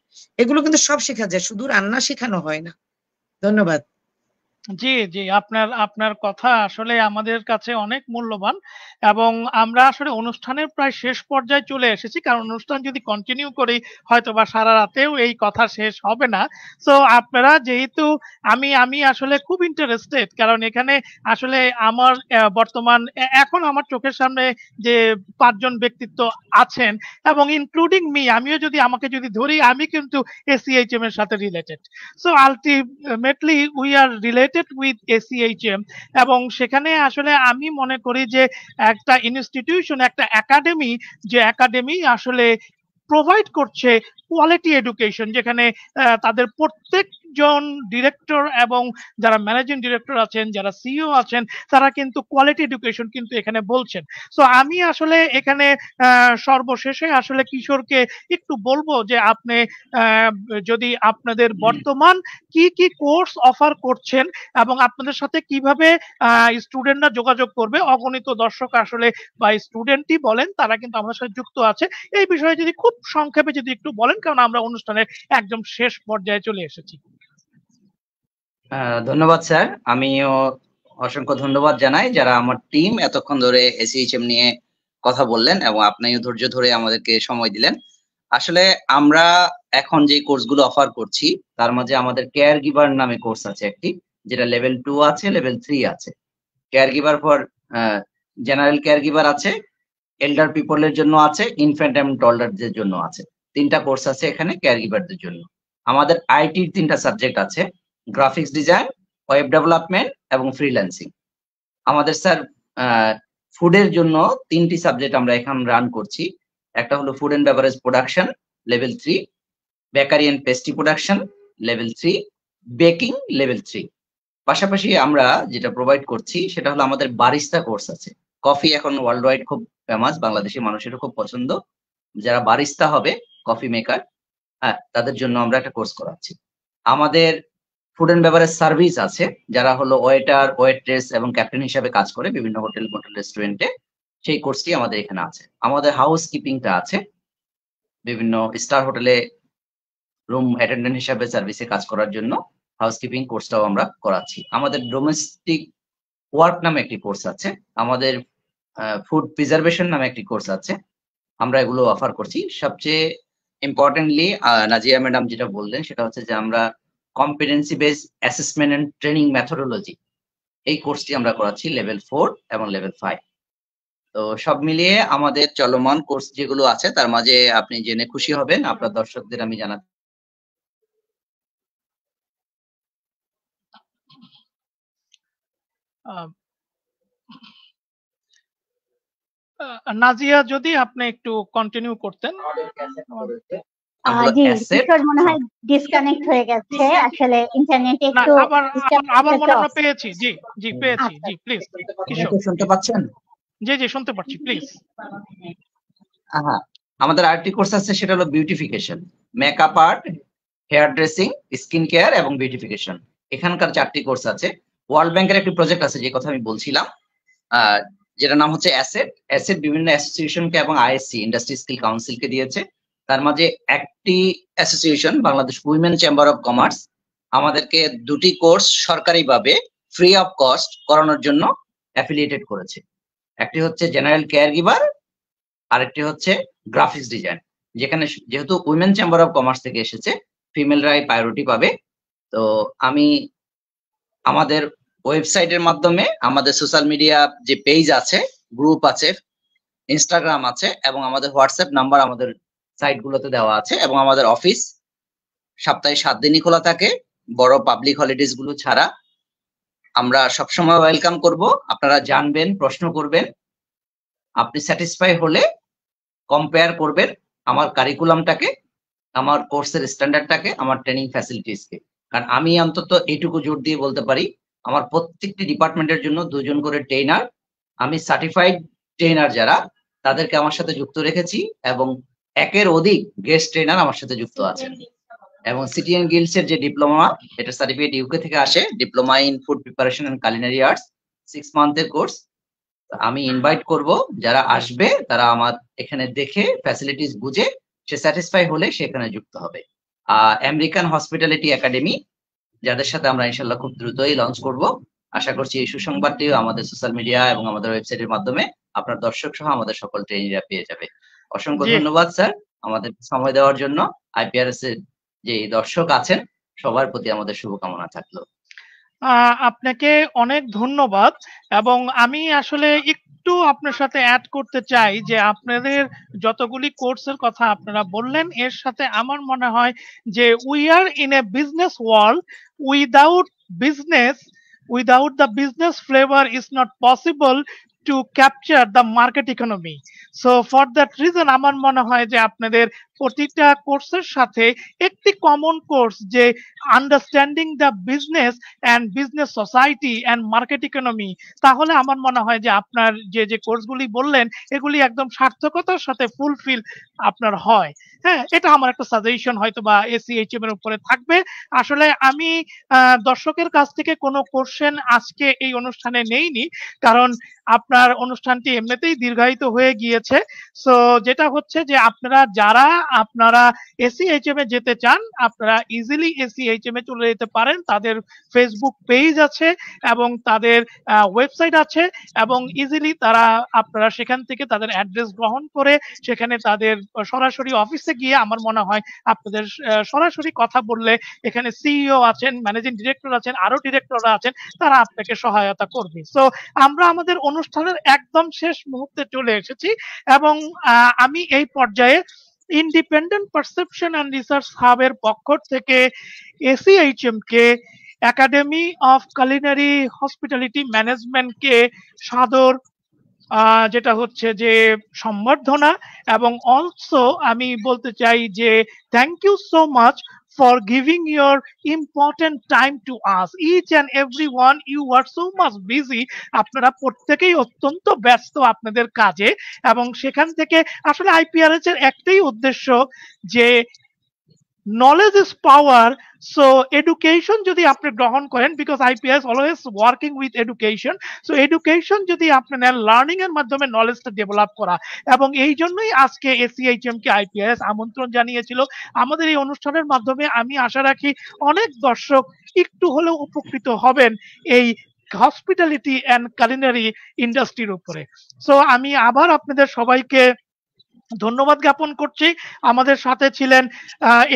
এগুলো কিন্তু সব শেখা যায়, শুধু রান্না শেখানো হয় না। ধন্যবাদ। জি, জি। আপনার কথা আসলে আমাদের কাছে অনেক মূল্যবান এবং আমরা আসলে অনুষ্ঠানের প্রায় শেষ পর্যায়ে চলে এসেছি। কারণ অনুষ্ঠান যদি কন্টিনিউ করি হয়তোবা সারা রাতেও এই কথা শেষ হবে না। সো আপনারা যেহেতু আমি আসলে খুব ইন্টারেস্টেড, কারণ এখানে আসলে আমার বর্তমান এখন আমার চোখের সামনে যে ৫ জন ব্যক্তিত্ব আছেন এবং ইনক্লুডিং মি, আমাকে যদি ধরি, আমি কিন্তু ACHM এর সাথে related. So ultimately we are related with ACHM এবং সেখানে আসলে আমি মনে করি যে একটা ইনস্টিটিউশন, একটা একাডেমি, যে একাডেমি আসলে প্রোভাইড করছে কোয়ালিটি এডুকেশন, যেখানে তাদের প্রত্যেকজন ডিরেক্টর এবং যারা ম্যানেজিং ডিরেক্টর আছেন, যারা সিইও আছেন, তারা কিন্তু কোয়ালিটি এডুকেশন কিন্তু এখানে বলছেন। সো আমি আসলে এখানে সর্বশেষে আসলে কিশোরকে একটু বলবো যে আপনি যদি আপনাদের বর্তমান কি কোর্স অফার করছেন এবং আপনাদের সাথে কিভাবে স্টুডেন্টরা যোগাযোগ করবে, অগণিত দর্শক আসলে বা স্টুডেন্টই বলেন তারা কিন্তু আমাদের সাথে যুক্ত আছে, এই বিষয়ে যদি খুব সংক্ষেপে যদি একটু বলেন, কারণ আমরা অনুষ্ঠানের একদম শেষ পর্যায়ে চলে এসেছি। ধন্যবাদ স্যার। আমিও অসংখ্য ধন্যবাদ জানাই যারা আমার টিম এতক্ষণ ধরে ACHM নিয়ে কথা বললেন এবং আপনিও ধৈর্য ধরে আমাদেরকে সময় দিলেন। আসলে আমরা এখন যে কোর্সগুলো অফার করছি তার মাঝে আমাদের কেয়ার গিভার নামে কোর্স আছে একটি, যেটা লেভেল 2 আছে, লেভেল 3 আছে। Care giver for general care giver আছে, এল্ডার পিপলের জন্য আছে, ইনফ্যান্ট এন্ড টডলারদের জন্য আছে। 3টা কোর্স আছে এখানে কেয়ার গিভারদের জন্য। আমাদের আইটির 3টা সাবজেক্ট আছে, গ্রাফিক্স ডিজাইন, ওয়েব ডেভেলপমেন্ট এবং ফ্রিল্যান্সিং। আমাদের স্যার ফুডের জন্য 3টি সাবজেক্ট আমরা এখন রান করছি। একটা হলো food and beverage production level 3, bakery and pastry production level 3, baking level 3। পাশাপাশি আমরা যেটা প্রোভাইড করছি সেটা হলো আমাদের বারিস্তা কোর্স আছে। কফি এখন ওয়ার্ল্ড ওয়াইড খুব ফেমাস, বাংলাদেশি মানুষেরও খুব পছন্দ। যারা বারিস্তা হবে, কফি মেকার, হ্যাঁ, তাদের জন্য আমরা একটা কোর্স করাচ্ছি। আমাদের ফুড এন্ড বেভারেজ সার্ভিস আছে, যারা হলো ওয়েটার, ওয়েট্রেস এবং ক্যাপ্টেন হিসাবে কাজ করে বিভিন্ন হোটেল, মোটেল, রেস্টুরেন্টে, সেই কোর্সটি আমাদের এখানে আছে। আমাদের হাউস কিপিংটা আছে, বিভিন্ন স্টার হোটেলে রুম অ্যাটেন্ডেন্ট হিসাবে সার্ভিসে কাজ করার জন্য হাউসকিপিং কোর্সটাও আমরা করাচ্ছি। আমাদের ডোমেস্টিক ওয়ার্ক নামে একটি কোর্স আছে, আমাদের ফুড প্রিজার্ভেশন নামে একটি কোর্স আছে, আমরা এগুলো অফার করছি। সবচেয়ে ইম্পর্টেন্টলি নাজিয়া ম্যাডাম যেটা বললেন সেটা হচ্ছে যে আমরা competency based assessment and training methodology, এই কোর্সটি আমরা করাচ্ছি লেভেল 4 এবং লেভেল 5। তো সব মিলিয়ে আমাদের চলমান কোর্স যেগুলো আছে তার মাঝে আপনি জেনে খুশি হবেন, আপনার দর্শকদের আমি জানাতে নাজিয়া, যদি আপনি একটু কন্টিনিউ করতেন। নাম হলো জি অ্যাসেট। কিশোর মনে হয় ডিসকানেক্ট হয়ে গেছে, আসলে ইন্টারনেটে না একটু আবার আবার মনে হয় আমরা ডিস্টার্ব। পেয়েছি। জি জি পেয়েছি। আচ্ছা জি প্লিজ আপনি কিশোর। কি শুনতে পাচ্ছেন? জি জি শুনতে পাচ্ছি প্লিজ। হ্যাঁ, আমাদের আরেকটি কোর্স আছে, সেটা হলো beautification, makeup art, hair dressing, skin care এবং বিউটিফিকেশন। এখানকার 4টি কোর্স আছে। ওয়ার্ল্ড ব্যাংকের একটি প্রজেক্ট আছে যে কথা আমি বলছিলাম, যেটার নাম হচ্ছে অ্যাসেট। অ্যাসেট বিভিন্ন অ্যাসোসিয়েশনকে এবং আইএসসি ইন্ডাস্ট্রি স্কিল কাউন্সিলকে দিয়েছে। তার মাঝে একটি association Bangladesh women chamber of commerce আমাদেরকে 2টি কোর্স সরকারিভাবে ফ্রি অফ কস্ট করানোর জন্য অ্যাফিলিয়েটেড করেছে। একটি হচ্ছে জেনারেল কেয়ার গিভার, আরেকটি হচ্ছে গ্রাফিক্স ডিজাইন, যেখানে যেহেতু উইমেন চেম্বার অফ কমার্স থেকে এসেছে, ফিমেলরাই প্রায়োরিটি পাবে। তো আমি আমাদের ওয়েবসাইটের মাধ্যমে, আমাদের সোশ্যাল মিডিয়া যে পেজ আছে, গ্রুপ আছে, ইনস্টাগ্রাম আছে এবং আমাদের হোয়াটসঅ্যাপ নাম্বার আমাদের সাইটগুলোতে দেওয়া আছে, এবং আমাদের অফিস সপ্তাহে 7 দিনই খোলা থাকে, বড় পাবলিক হলিডেজ গুলো ছাড়া। আমরা সবসময় ওয়েলকাম করব, আপনারা জানবেন, প্রশ্ন করবেন। আপনি স্যাটিসফাই হলে কম্পেয়ার করবেন আমার কারিকুলামটাকে, আমার কোর্সের স্ট্যান্ডার্ডটাকে, আমার ট্রেনিং ফ্যাসিলিটিসকে। কারণ আমি অন্তত এইটুকু জোর দিয়ে বলতে পারি, আমার প্রত্যেকটি ডিপার্টমেন্টের জন্য 2 জন করে ট্রেনার, আমি সার্টিফাইড ট্রেনার যারা, তাদেরকে আমার সাথে যুক্ত রেখেছি, এবং 1-এর অধিক গেস্ট ট্রেনার আমার সাথে যুক্ত আছেন। এবং সিটিএন গিল্ডস এর যে ডিপ্লোমা, এটা সার্টিফিকেট ইউকে থেকে আসে, diploma in food preparation and culinary arts, 6 মান্থের কোর্স। আমি ইনভাইট করব, যারা আসবে তারা আমার এখানে দেখে ফ্যাসিলিটিস বুঝে সে স্যাটিসফাই হলে সেখানে যুক্ত হবে। আমেরিকান হসপিটালিটি একাডেমি, যাদের সাথে আমরা ইনশাল্লাহ খুব দ্রুতই লঞ্চ করব। আশা করছি এই সুসংবাদটিও আমাদের সোশ্যাল মিডিয়া এবং আমাদের ওয়েবসাইটের মাধ্যমে আপনার দর্শক সহ আমাদের সকল ট্রেনিরা পেয়ে যাবে। অসংখ্য জি ধন্যবাদ স্যার আমাদের সময় দেওয়ার জন্য। আইপিআরএস এর যে দর্শক আছেন সবার প্রতি আমাদের শুভকামনা থাকলো। আপনাকে অনেক ধন্যবাদ। এবং আমি আসলে একটু আপনার সাথে অ্যাড করতে চাই যে আপনাদের যতগুলি কোর্সের কথা আপনারা বললেন, এর সাথে আমার মনে হয় যে we are in a business world, without business, without the business flavor is not possible to capture the market economy. So for that reason আমার মনে হয় যে আপনাদের প্রতিটা কোর্সের সাথে একটি কমন কোর্স, যে understanding the business and business society and market economy, তাহলে আমার মনে হয় যে আপনার যে কোর্সগুলি বললেন এগুলি একদম সার্থকতার সাথে ফুলফিল আপনার হয়। হ্যাঁ, এটা আমার একটা সাজেশন হয়তো বা এসিএইচএম এর উপরে থাকবে। আসলে আমি দর্শকের কাছ থেকে কোনো কোশ্চেন আজকে এই অনুষ্ঠানে নেইনি, কারণ আপনার অনুষ্ঠানটি এমনিতেই দীর্ঘায়িত হয়ে গিয়েছে। সো যেটা হচ্ছে যে আপনারা এসিএইচএম এ যেতে চান, আপনারা ইজিলি এসিএইচএম এ চলে যেতে পারেন। তাদের ফেসবুক পেজ আছে এবং তাদের ওয়েবসাইট আছে, এবং ইজিলি আপনারা সেখান থেকে তাদের অ্যাড্রেস গ্রহণ করে সেখানে তাদের সরাসরি অফিসে গিয়ে, আমার মনে হয় আপনাদের সরাসরি কথা বললে এখানে সিইও আছেন, ম্যানেজিং ডিরেক্টর আছেন, আরো ডিরেক্টররা আছেন, তারা আপনাকে সহায়তা করবে। সো আমরা আমাদের অনুষ্ঠানের একদম শেষ মুহূর্তে চলে এসেছি, এবং আমি এই পর্যায়ে ইন্ডিপেন্ডেন্ট পারসেপশন অ্যান্ড রিসার্চ হাবের পক্ষ থেকে এসিএইচএম কে, একাডেমি অফ কুলিনারি হসপিটালিটি ম্যানেজমেন্টকে সাদর যেটা হচ্ছে যে সম্বর্ধনা, এবং অলসো আমি বলতে চাই যে thank you so much for giving your important time to us. Each and everyone, you are so much busy. আপনারা প্রত্যেকেই অত্যন্ত ব্যস্ত আপনাদের কাজে, এবং সেখান থেকে আসলে আইপিআরএস এর একটাই উদ্দেশ্য যে knowledge is power. So education যদি আপনি গ্রহণ করেন, because IPS always working with education, so education যদি আপনি নেন, লার্নিং এর মাধ্যমে নলেজটা ডেভেলপ করা, এবং এই জন্যই আজকে এসিএইচএম কে আইপিএস আমন্ত্রণ জানিয়েছিল আমাদের এই অনুষ্ঠানের মাধ্যমে। আমি আশা রাখি অনেক দর্শক একটু হলেও উপকৃত হবেন এই হসপিটালিটি অ্যান্ড কুলিনারি ইন্ডাস্ট্রির উপরে। সো আমি আবার আপনাদের সবাইকে ধন্যবাদ জ্ঞাপন করছি। আমাদের সাথে ছিলেন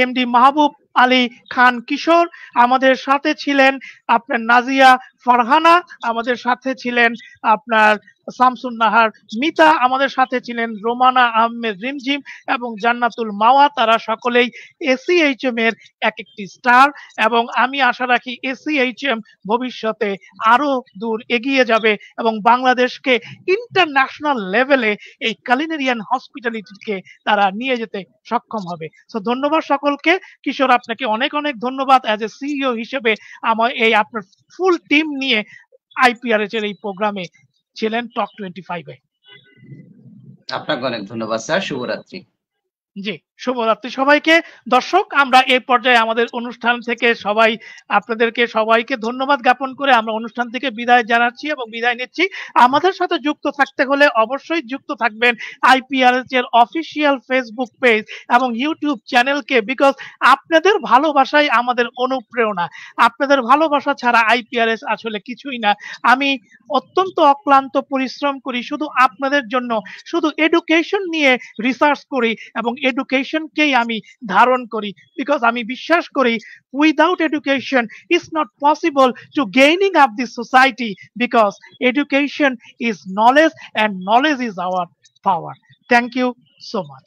এমডি মাহবুব আলী খান কিশোর, আমাদের সাথে ছিলেন আপনার নাজিয়া ফারহানা, আমাদের সাথে ছিলেন আপনার শামসুন নাহার, মিতা আমাদের সাথে ছিলেন, রোমানা আহমেদ রিমঝিম এবং জান্নাতুল মাওয়া, তারা সকলেই এসিএইচএম এর এক একটি স্টার। এবং আমি আশা রাখি এসিএইচএম ভবিষ্যতে আরো দূর এগিয়ে যাবে এবং বাংলাদেশকে ইন্টারন্যাশনাল লেভেলে এই কালিনেরিয়ান হসপিটালিটিকে তারা নিয়ে যেতে সক্ষম হবে। তো ধন্যবাদ সকলকে। কিশোর, আপনাকে অনেক অনেক ধন্যবাদ অ্যাজ এ সিইও হিসেবে আমার এই আপনার ফুল টিম নিয়ে আইপিআরএচ এর এই প্রোগ্রামে ছিলেন টক 25 এ। আপনাকে অনেক ধন্যবাদ স্যার, শুভরাত্রি। জি, শুভরাত্রি সবাইকে। দর্শক, আমরা এই পর্যায়ে আমাদের অনুষ্ঠান থেকে আপনাদেরকে সবাইকে ধন্যবাদ জ্ঞাপন করে আমরা অনুষ্ঠান থেকে বিদায় জানাচ্ছি এবং বিদায় নিচ্ছি। আমাদের সাথে যুক্ত থাকতে হলে অবশ্যই যুক্ত থাকবেন আইপিআরএচ এর অফিসিয়াল ফেসবুক পেজ এবং ইউটিউব চ্যানেলকে, বিকজ আপনাদের ভালোবাসাই আমাদের অনুপ্রেরণা। আপনাদের ভালোবাসা ছাড়া আইপিআরএচ আসলে কিছুই না। আমি অত্যন্ত অক্লান্ত পরিশ্রম করি শুধু আপনাদের জন্য, শুধু এডুকেশন নিয়ে রিসার্চ করি এবং এডুকেশনকেই আমি ধারণ করি, বিকজ আমি বিশ্বাস করি without education is not possible to gaining up this society, because education is knowledge and knowledge is our power. Thank you so much.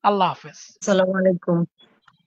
আল্লাহ হাফেজ। আসসালামু আলাইকুম।